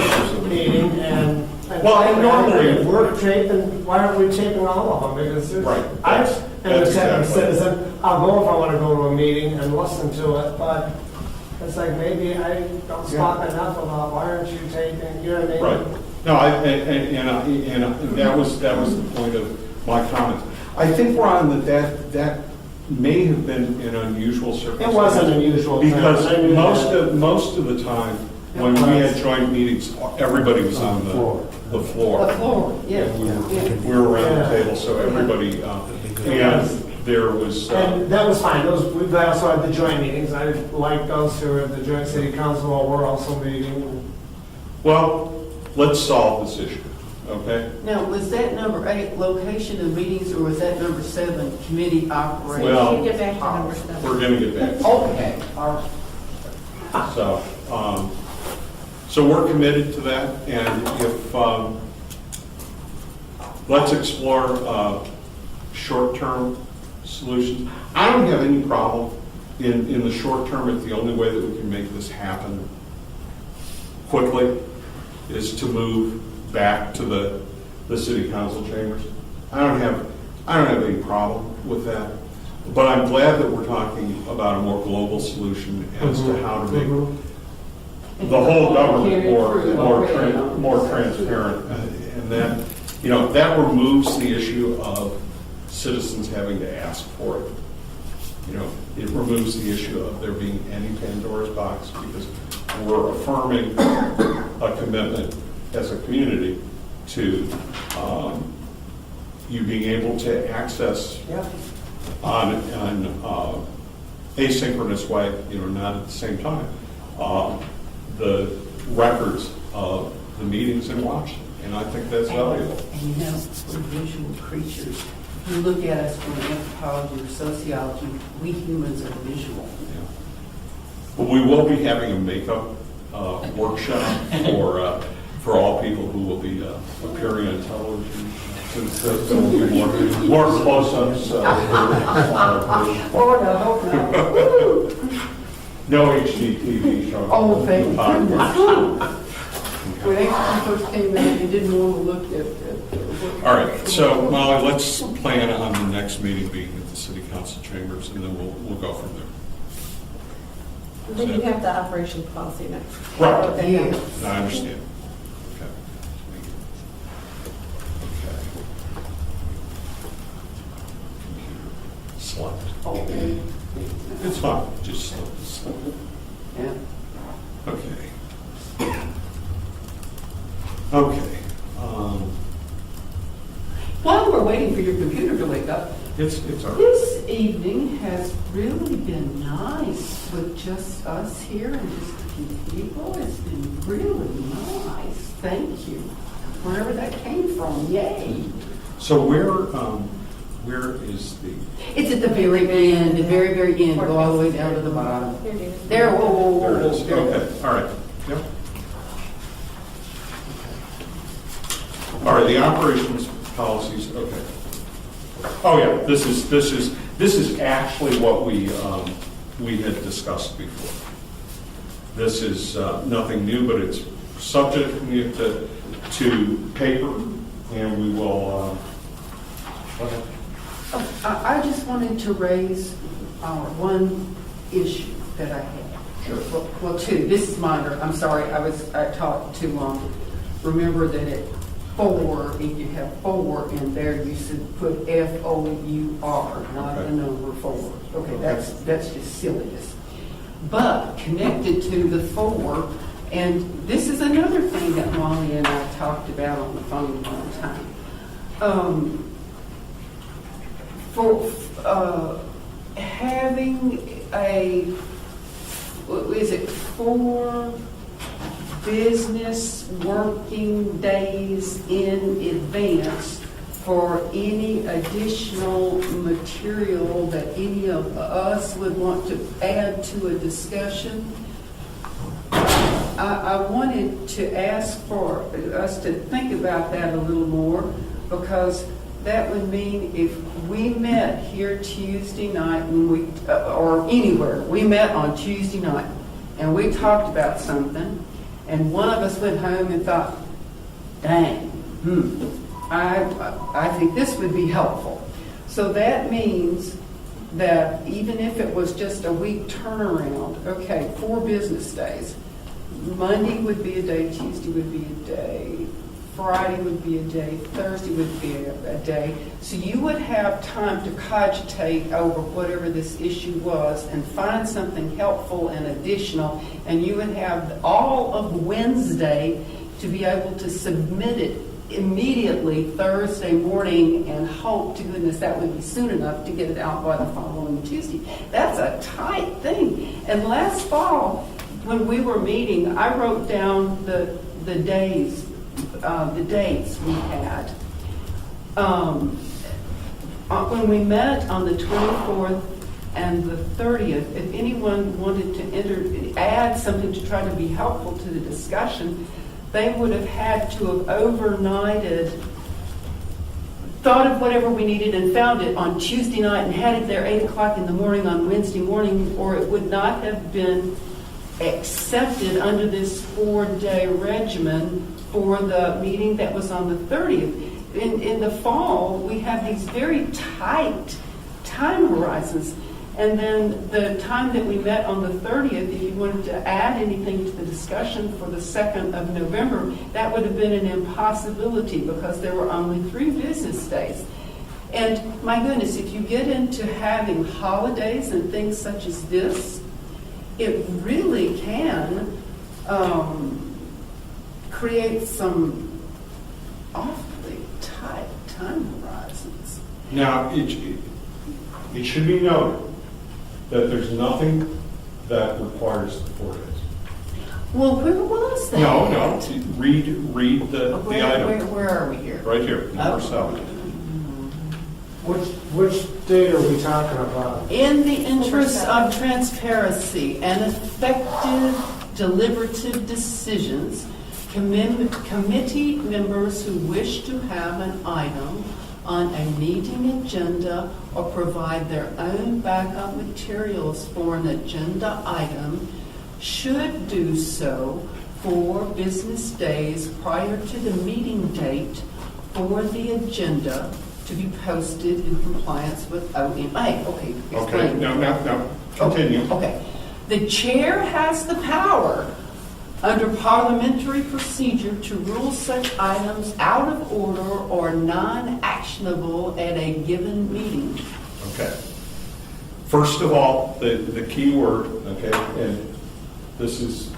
meeting, and Well, and normally- we're taping, why aren't we taping all of them? Because Right. I am a That's exactly. citizen, I'll go if I want to go to a meeting and listen to it, but it's like maybe I don't talk enough about why aren't you taping, you know what I mean? Right. No, and that was the point of my comments. I think we're on that may have been an unusual circumstance. It wasn't unusual. Because I knew that. most of the time, when we had joint meetings, everybody was on the floor. The floor, yeah. And we were around the table, so everybody, and there was, And that was fine. We also had the joint meetings. I like those who are at the joint city council while we're also meeting. well, let's solve this issue, okay? Now, was that number 8 location of meetings, or was that number 7 committee operation? Well, Get back to number 7. we're gonna get back. Okay, all right. So we're committed to that, and if, let's explore short-term solutions. I don't have any problem in the short term, if the only way that we can make this happen quickly is to move back to the city council chambers. I don't have any problem with that, but I'm glad that we're talking about a more global solution as to how to make the whole government more transparent, and that, you know, that removes the issue of citizens having to ask for it. You know, it removes the issue of there being any Pandora's box, because we're affirming a commitment as a community to you being able to access on asynchronous way, you know, not at the same time, the records of the meetings and watch them. And I think that's valuable. And you know, we're visual creatures. If you look at us from anthropology or sociology, we humans are visual. Yeah. But we will be having a makeup workshop for all people who will be appearing on television. Since there will be more close-ups. No HGTV show. Oh, thank goodness. When I first came in, you didn't want to look at All right, so Molly, let's plan on the next meeting being at the city council chambers, and then we'll go from there. Then you have the operations policy next. Right. Yes. I understand. Okay. Okay. Slept. Okay. It's fine, just slept. Yeah. Okay. Okay. While we're waiting for your computer to wake up, It's all right. this evening has really been nice with just us here and just a few people. It's been really nice. Thank you. Wherever that came from, yay. So where is the? It's at the very end, the very, very end. Go all the way down to the bottom. Here it is. There, whoa, whoa, whoa, There it whoa. is. There it Okay, is. all right. Yep. All right, the operations policies, okay. Oh, yeah, this is actually what we had discussed before. This is nothing new, but it's subject to paper, and we will, I just wanted to raise one issue that I had. Sure. Well, two. This is minor. I'm sorry. I talked to remember that at 4, if you have 4 in there, you should put FOUR, not Okay. the number 4. Okay, that's just silliness. But connected to the 4, and this is another thing that Molly and I talked about on the phone one time. For having is it 4 business working days in advance for any additional material that any of us would want to add to a discussion. I wanted to ask for us to think about that a little more, because that would mean if we met here Tuesday night when or anywhere, we met on Tuesday night and we talked about something, and one of us went home and thought, dang, I think this would be helpful. So that means that even if it was just a week turnaround, okay, 4 business days, Monday would be a day, Tuesday would be a day, Friday would be a day, Thursday would be a day. So you would have time to cogitate over whatever this issue was and find something helpful and additional, and you would have all of Wednesday to be able to submit it immediately Thursday morning, and hope to goodness that would be soon enough to get it out by the following Tuesday. That's a tight thing. And last fall, when we were meeting, I wrote down the days, the dates we had. When we met on the 24th and the 30th, if anyone wanted to add something to try to be helpful to the discussion, they would have had to have overnighted, thought of whatever we needed and found it on Tuesday night and had it there 8 o'clock in the morning on Wednesday morning, or it would not have been accepted under this 4-day regimen for the meeting that was on the 30th. In the fall, we have these very tight time horizons. And then the time that we met on the 30th, if you wanted to add anything to the discussion for the 2nd of November, that would have been an impossibility because there were only 3 business days. And my goodness, if you get into having holidays and things such as this, it really can create some awfully tight time horizons. Now, it should be noted that there's nothing that requires the 4 days. Well, where was that? No, read the item. Where are we here? Right here, number 7. Which date are we talking about? In the interest of transparency and effective deliberative decisions, committee members who wish to have an item on a meeting agenda or provide their own backup materials for an agenda item should do so 4 business days prior to the meeting date for the agenda to be posted in compliance with OMA. Okay, Okay, explain. no, continue. Okay. The chair has the power under parliamentary procedure to rule such items out of order or non-actionable at a given meeting. Okay. First of all, the key word, okay, and this is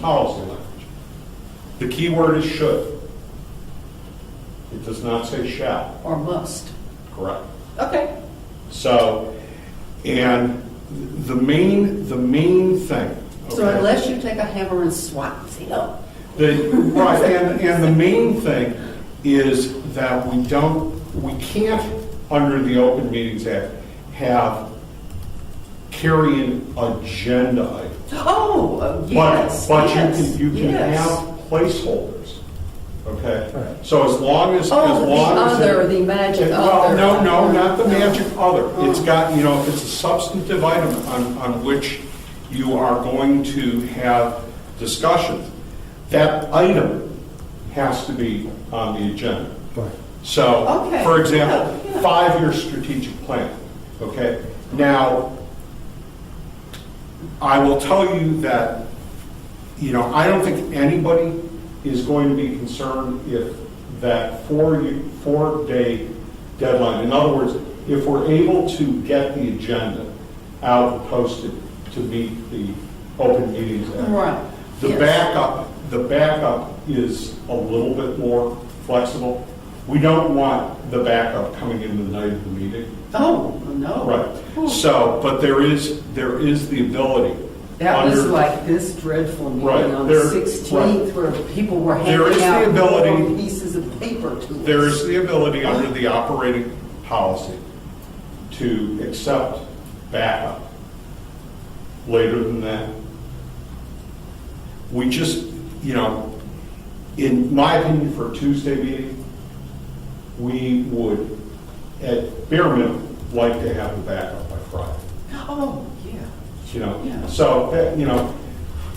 policy language. The key word is should. It does not say shall. Or must. Correct. Okay. So, and the main thing. So okay, unless you take a hammer and swat, say no. Right, and the main thing is that we can't, under the Open Meetings Act, have carrying agenda items. Oh, yes. But yes, you can yes. have placeholders, okay? Right. So as long as the magic other. No, not the magic other. It's got, if it's a substantive item on which you are going to have discussions, that item has to be on the agenda. Right. So, Okay. for example, Yeah. 5-year strategic plan, okay? Now, I will tell you that, I don't think anybody is going to be concerned if that 4-day deadline, in other words, if we're able to get the agenda out and posted to meet the Open Meetings Act. Right. The Yes. backup is a little bit more flexible. We don't want the backup coming in the night of the meeting. Oh, no. Right. So, but there is the ability. That was under- like this dreadful meeting Right, on the there- 16th where people were There is handing the out ability- long pieces of paper to us. There is the ability under the operating policy to accept backup. Later than that, we just, in my opinion, for a Tuesday meeting, we would, at bare minimum, like to have the backup by Friday. Oh, yeah. Yeah. So,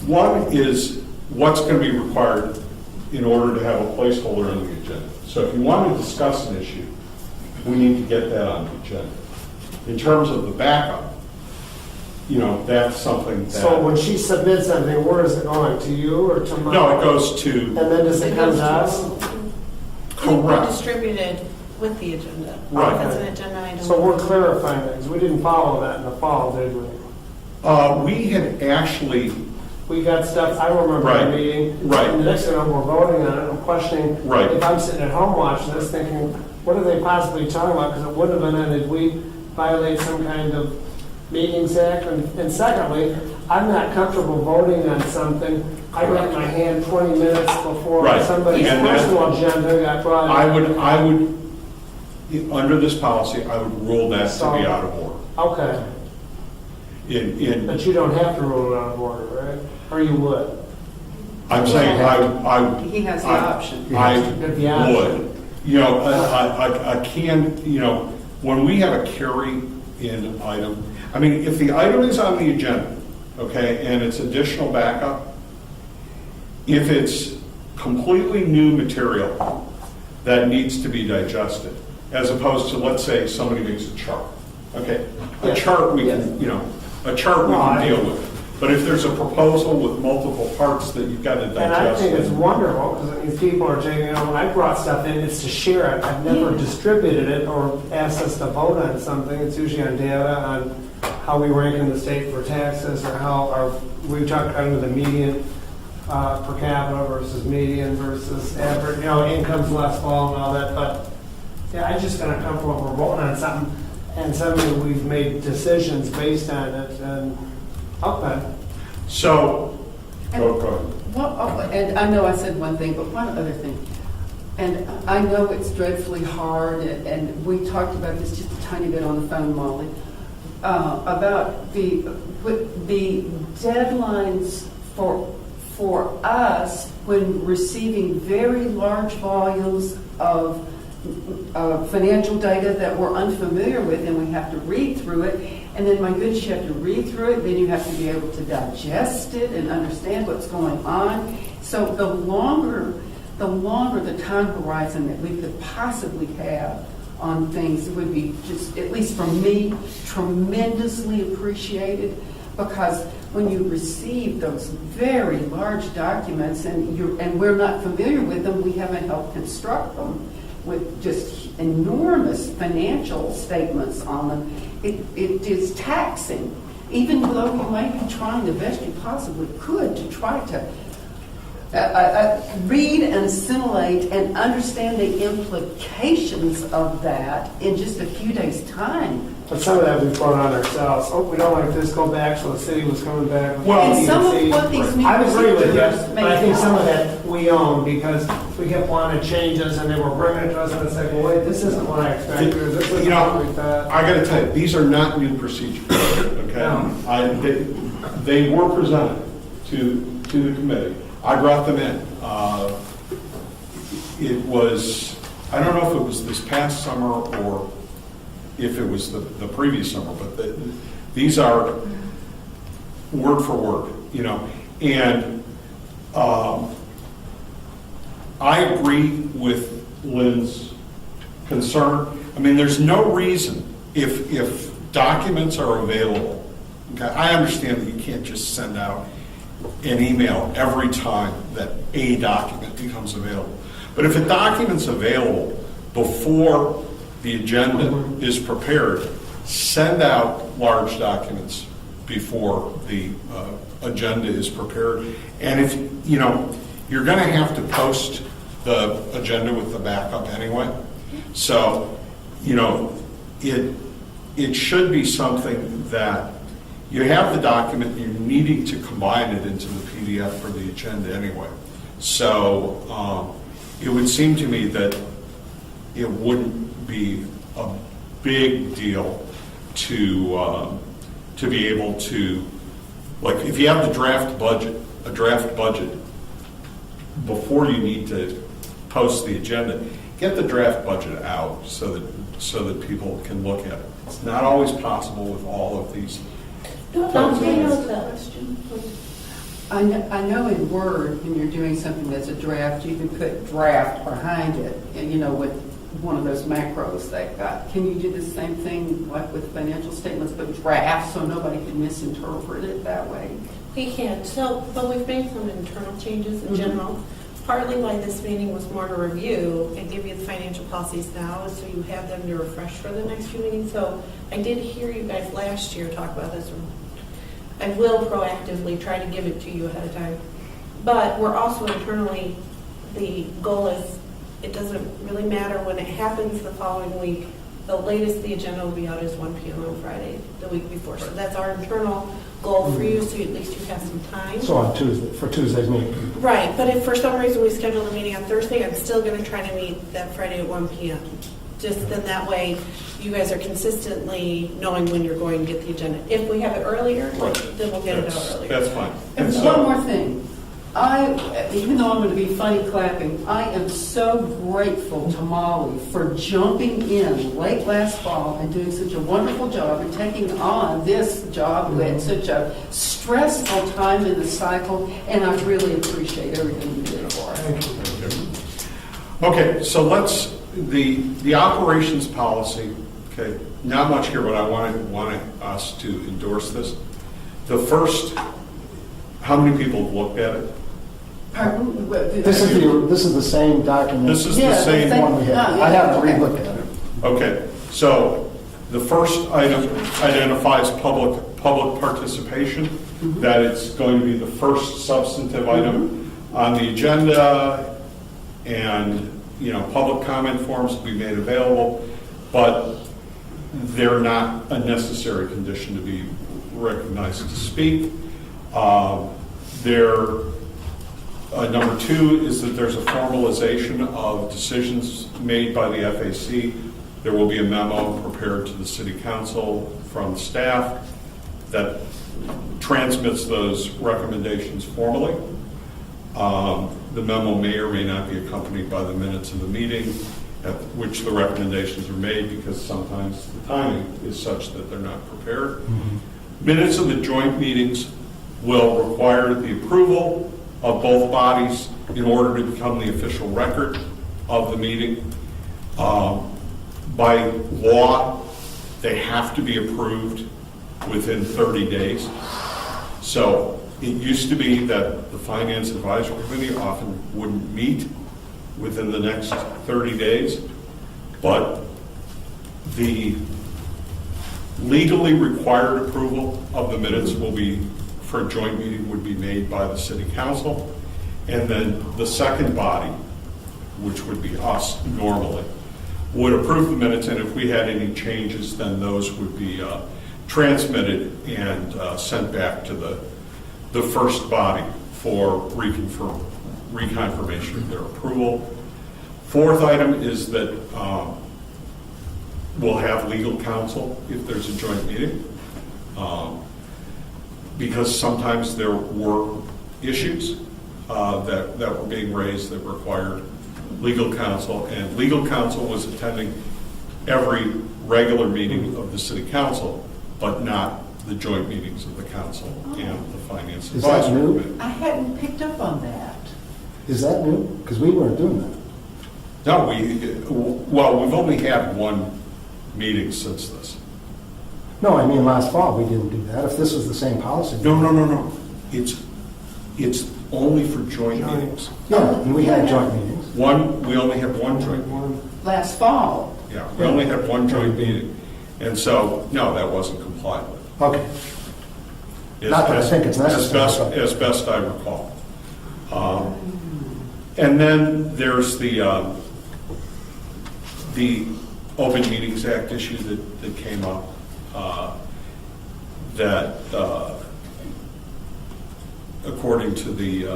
one is what's going to be required in order to have a placeholder on the agenda. So if you want to discuss an issue, we need to get that on the agenda. In terms of the backup, that's something that. So when she submits something, where is it going? To you or to mine? No, it goes to, And then does it come to us? Correct. Distributed with the agenda. Right. As an agenda item. So we're clarifying things. We didn't follow that in the fall, did we? We had actually, We got stuff, I remember Right. the meeting. Right. And the next thing we're voting on it, I'm questioning. Right. If I'm sitting at home watching this, thinking, what are they possibly talking about? Because it wouldn't have been, did we violate some kind of meetings act? And secondly, I'm not comfortable voting on something. I got my hand 20 minutes before Right. somebody's And that- personal agenda got brought up. I would, under this policy, I would rule that to be out of order. Okay, In, but you don't have to rule it out of order, right? Or you would? I'm saying He has the I- option. I Get the option. would. You know, I can, you know, when we have a carry-in item, I mean, if the item is on the agenda, okay, and it's additional backup, if it's completely new material that needs to be digested, as opposed to, let's say, somebody makes a chart, okay? A Yes. chart we Yes. can, you know, a chart we No, can I- deal with. But if there's a proposal with multiple parts that you've got to digest. And I think it's wonderful, because people are saying, you know, when I brought stuff in, it's to share it. I've never distributed it or asked us to vote on something. It's usually on data, on how we rank in the state for taxes, or how we talk under the median per capita versus median versus average, you know, income's less fall and all that. But, yeah, I just got comfortable if we're voting on something, and suddenly we've made decisions based on it, and, okay. So, go ahead. Well, and I know I said one thing, but one other thing. And I know it's dreadfully hard, and we talked about this just a tiny bit on the phone, Molly, about the deadlines for us when receiving very large volumes of financial data that we're unfamiliar with, and we have to read through it. And then, my goodness, you have to read through it, then you have to be able to digest it and understand what's going on. So the longer the time horizon that we could possibly have on things would be, just, at least for me, tremendously appreciated. Because when you receive those very large documents and we're not familiar with them, we haven't helped construct them with just enormous financial statements on them, it is taxing. Even though you might be trying the best you possibly could to try to read and assimilate and understand the implications of that in just a few days' time. But some of that we brought on ourselves. Oh, we don't like this, go back, so the city was coming back. with Well, And some of PDC. what these new I agree with you, procedures but I think make some of help. that we own, because we kept wanting changes, and they were bringing it to us, and it's like, well, wait, this isn't what I expected, or this You isn't know, what we thought. I got to tell you, these are not new procedures, okay? They were presented to the committee. I brought them in. It was, I don't know if it was this past summer or if it was the previous summer, but these are word for word, you know. And I agree with Lynn's concern. I mean, there's no reason, if documents are available, okay, I understand that you can't just send out an email every time that a document becomes available. But if a document's available before the agenda is prepared, send out large documents before the agenda is prepared. And if, you know, you're going to have to post the agenda with the backup anyway. So, you know, it should be something that you have the document, you're needing to combine it into the PDF for the agenda anyway. So it would seem to me that it wouldn't be a big deal to be able to, like, if you have a draft budget before you need to post the agenda, get the draft budget out so that people can look at it. It's not always possible with all of these. I know in Word, when you're doing something that's a draft, you can put draft behind it, and, you know, with one of those macros they've got. Can you do the same thing like with financial statements, but draft, so nobody can misinterpret it that way? We can. So, but we've made some internal changes in general. partly why this meeting was more to review and give you the financial policies now, so you have them to refresh for the next few meetings. So I did hear you guys last year talk about this. I will proactively try to give it to you ahead of time. But we're also internally, the goal is, it doesn't really matter when it happens the following week. The latest the agenda will be out is 1 p.m. on Friday, the week before. So that's our internal goal for you, so at least you have some time. So on Tuesday, for Tuesday's meeting. Right, but if for some reason we schedule the meeting on Thursday, I'm still going to try to meet that Friday at 1 p.m. Just then that way, you guys are consistently knowing when you're going to get the agenda. If we have it earlier, then we'll get it out earlier. That's fine. And And so- one more thing. Even though I'm going to be funny clapping, I am so grateful to Molly for jumping in late last fall and doing such a wonderful job and taking on this job at such a stressful time in the cycle, and I really appreciate everything you did for us. Okay, so let's, the operations policy, okay, not much here, but I wanted us to endorse this. The first, how many people have looked at it? Pardon? This is the same document. This is the same one we have. I haven't re-looked at it. Okay, so the first item identifies public participation, that it's going to be the first substantive item on the agenda, and, public comment forms will be made available, but they're not a necessary condition to be recognized to speak. Number two is that there's a formalization of decisions made by the FAC. There will be a memo prepared to the City Council from staff that transmits those recommendations formally. The memo may or may not be accompanied by the minutes of the meeting at which the recommendations are made, because sometimes the timing is such that they're not prepared. Minutes of the joint meetings will require the approval of both bodies in order to become the official record of the meeting. By law, they have to be approved within 30 days. So it used to be that the Finance Advisory Committee often wouldn't meet within the next 30 days, but the legally required approval of the minutes will be, for a joint meeting, would be made by the City Council, and then the second body, which would be us normally, would approve the minutes, and if we had any changes, then those would be transmitted and sent back to the first body for reconfirmation of their approval. Fourth item is that we'll have legal counsel if there's a joint meeting, because sometimes there were issues that were being raised that required legal counsel, and legal counsel was attending every regular meeting of the City Council, but not the joint meetings of the council and the Finance Is that Advisory new? Committee. I hadn't picked up on that. Is that new? Because we weren't doing that. No, we've only had one meeting since this. No, I mean, last fall, we didn't do that. If this was the same policy. No. It's only for joint meetings. Yeah, and we had joint meetings. We only had one joint meeting. Last fall. Yeah, we only had one joint meeting. And so, no, that wasn't complied with. Okay. Not that I think it's necessary. As best I recall. And then there's the Open Meetings Act issue that came up, that according to the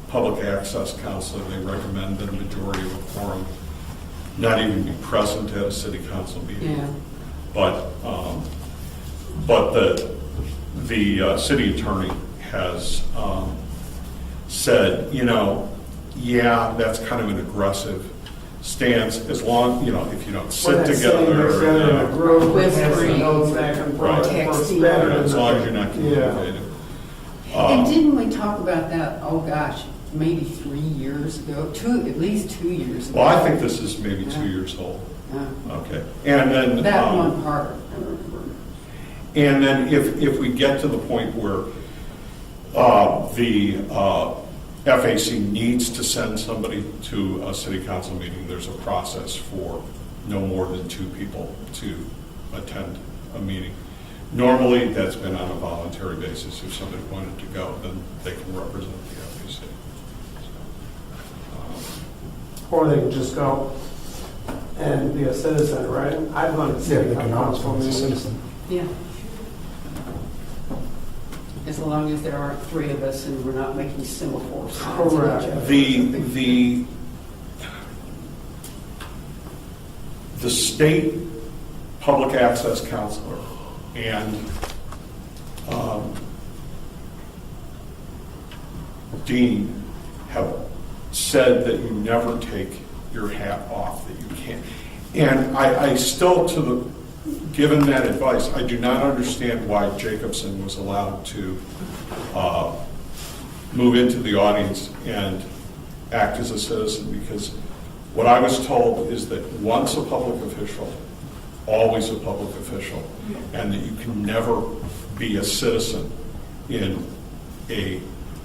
Public Access Council, they recommend that a majority of a quorum not even be present at a City Council meeting. Yeah. But the city attorney has said, yeah, that's kind of an aggressive stance, as long, if you don't sit together. In a group, Whispering. notes back and forth. Texting. As long as you're not communicating. And didn't we talk about that, oh gosh, maybe 3 years ago? At least 2 years ago. Well, I think this is maybe 2 years old. Yeah. Okay. And then. That one part, I remember. And then if we get to the point where the FAC needs to send somebody to a city council meeting, there's a process for no more than 2 people to attend a meeting. Normally, that's been on a voluntary basis. If somebody wanted to go, then they can represent the FAC. Or they can just go and be a citizen, right? I've gone to Yeah, city they can always council vote as a meetings. citizen. Yeah. As long as there aren't 3 of us and we're not making semaphore signs. at Correct. each other. The state public access counselor and dean have said that you never take your hat off, that you can't. And I still, given that advice, I do not understand why Jacobson was allowed to move into the audience and act as a citizen, because what I was told is that once a public official, always a public official, and that you can never be a citizen in a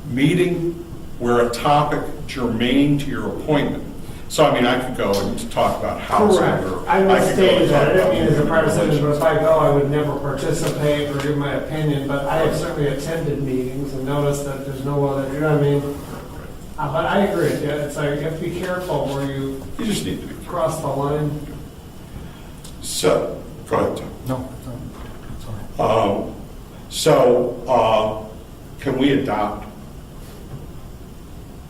meeting where a topic germane to your appointment. So, I mean, I could go and talk about housing. Correct. Or I could go misstated and that. I talk didn't mean as a about private citizen, but relations. if I go, I would never participate or give my opinion, but I have certainly attended meetings and noticed that there's no other, you know what I mean? But I agree, yeah, it's like, you have to be careful where you You just need to be. cross the line. So, go ahead, Tom. No, it's all right. Can we adopt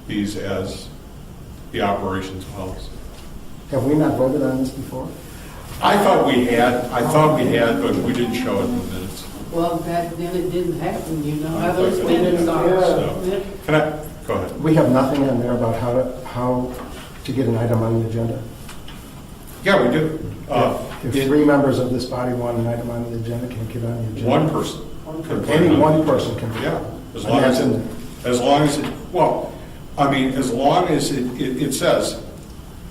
these as the operations policy? Have we not voted on this before? I thought we had, but we didn't show it in the minutes. Well, back then it didn't happen, you know I how those thought we minutes did, are. so. Can I, go ahead. We have nothing in there about how to get an item on the agenda. Yeah, we do. If 3 members of this body want an item on the agenda, can get on the agenda. One person. can put it Any on. one person can do it. Yeah, as And long that's as in it, as long as it, well, I mean, as long as it says,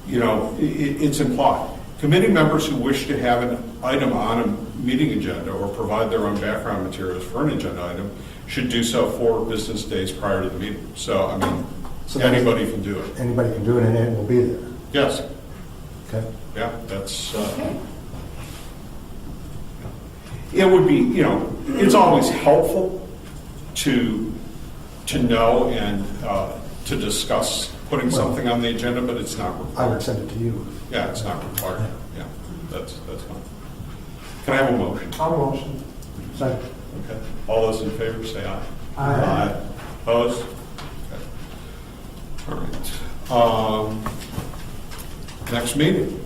you know, it's implied. Committee members who wish to have an item on a meeting agenda or provide their own background materials for an agenda item should do so 4 business days prior to the meeting. So, I mean, So that- anybody can do it. Anybody can do it and it will be there. Yes, Okay? yeah, that's, it would be, you know, it's always helpful to know and to discuss putting something on the agenda, but it's not I required. would send it to you. Yeah, it's not required. Yeah, that's fine. Can I have a motion? I'll motion. Second. Okay. All those in favor, say aye. Aye. Opposed? Okay. All right. Next meeting.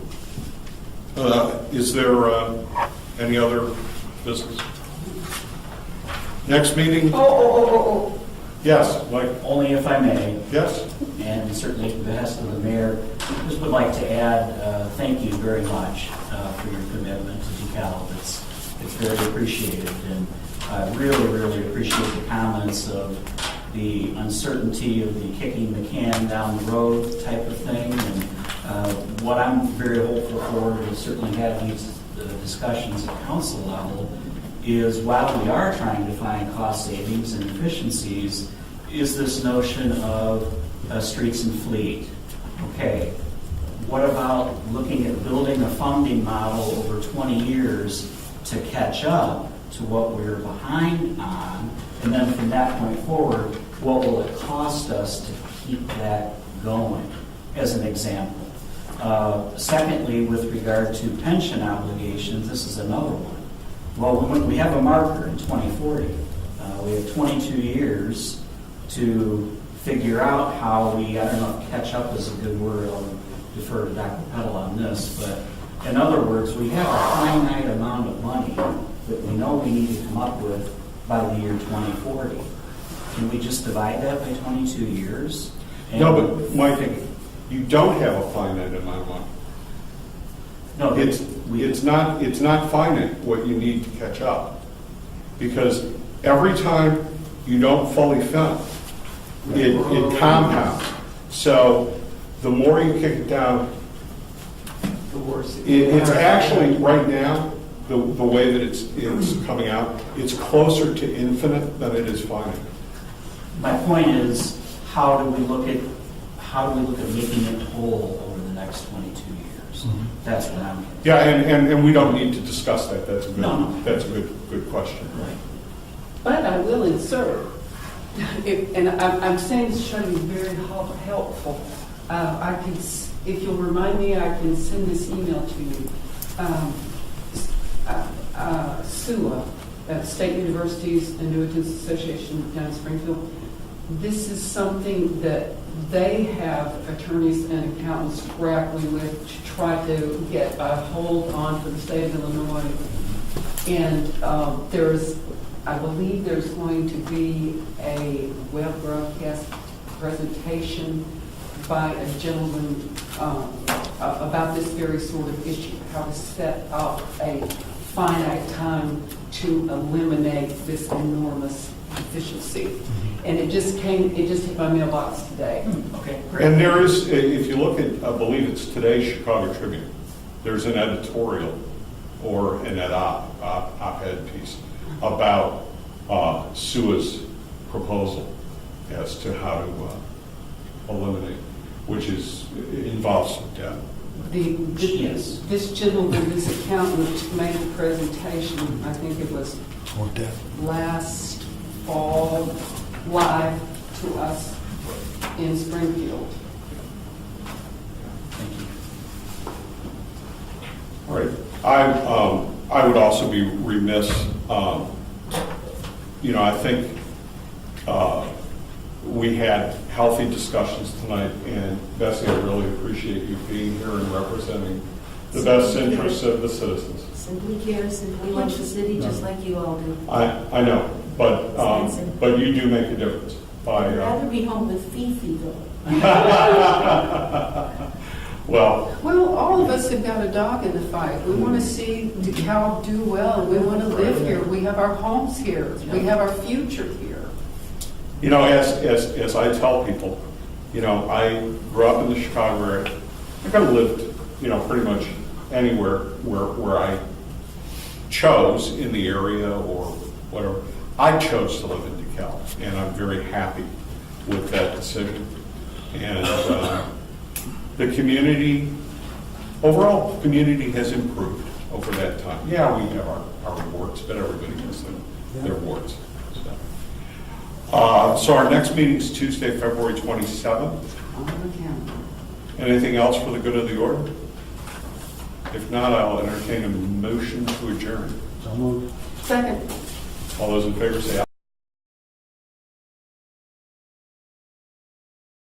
Is there any other business? Next meeting? Oh. Yes, Mike? Only if I may, Yes? and certainly at the behest of the mayor, just would like to add, thank you very much for your commitment to DeKalb. It's very appreciated, and I really appreciate the comments of the uncertainty of the kicking the can down the road type of thing. And what I'm very hopeful for is certainly having these discussions at council level is while we are trying to find cost savings and efficiencies, is this notion of streets and fleet. Okay, what about looking at building a funding model over 20 years to catch up to what we're behind on, and then from that point forward, what will it cost us to keep that going, as an example. Secondly, with regard to pension obligations, this is another one. Well, we have a marker in 2040. We have 22 years to figure out how we, I don't know if catch up is a good word, I'll defer to Dr. Peddle on this, but in other words, we have a finite amount of money that we know we need to come up with by the year 2040. Can we just divide that by 22 years? No, but Mike, you don't have a finite amount of money. No, It's not finite what you need to catch up. Because every time you don't fully fund, it compounds. So the more you kick it down, The worst. it's actually, right now, the way that it's coming out, it's closer to infinite than it is finite. My point is, how do we look at making it whole over the next 22 years? That's what I'm. Yeah, and we don't need to discuss that. That's a good, No. that's a good question. Right. But I will insert, and I'm saying this trying to be very helpful. I can, if you'll remind me, I can send this email to you. SUA, State Universities Annuitants Association down in Springfield. This is something that they have attorneys and accountants grappling with to try to get a hold on for the state of Illinois. And I believe there's going to be a web broadcast presentation by a gentleman about this very sort of issue, how to set up a finite time to eliminate this enormous deficiency. And it just hit my mailbox today. Okay, great. And there is, if you look at, I believe it's today's Chicago Tribune, there's an editorial or an op-ed piece about SUA's proposal as to how to eliminate, which involves some debt. Yes. This gentleman, this accountant, made a presentation, I think it was last fall, live to us in Springfield. Thank you. All right. I would also be remiss, I think we had healthy discussions tonight, and Bessie, I really appreciate you being here and representing the best interests of the citizens. Simply care, simply love the city, just like you all do. I know, but you do make a difference. I'd rather be home with Fifi though. Well, all of us have got a dog in the fight. We want to see DeKalb do well. We want to live here. We have our homes here. We have our future here. as I tell people, I grew up in the Chicago area. I could have lived, pretty much anywhere where I chose in the area or whatever. I chose to live in DeKalb, and I'm very happy with that decision. And the community, overall, community has improved over that time. Yeah, we have our warts, but everybody has their warts. So our next meeting is Tuesday, February 27th. Anything else for the good of the order? If not, I'll entertain a motion to adjourn. So moved. Second. All those in favor say aye.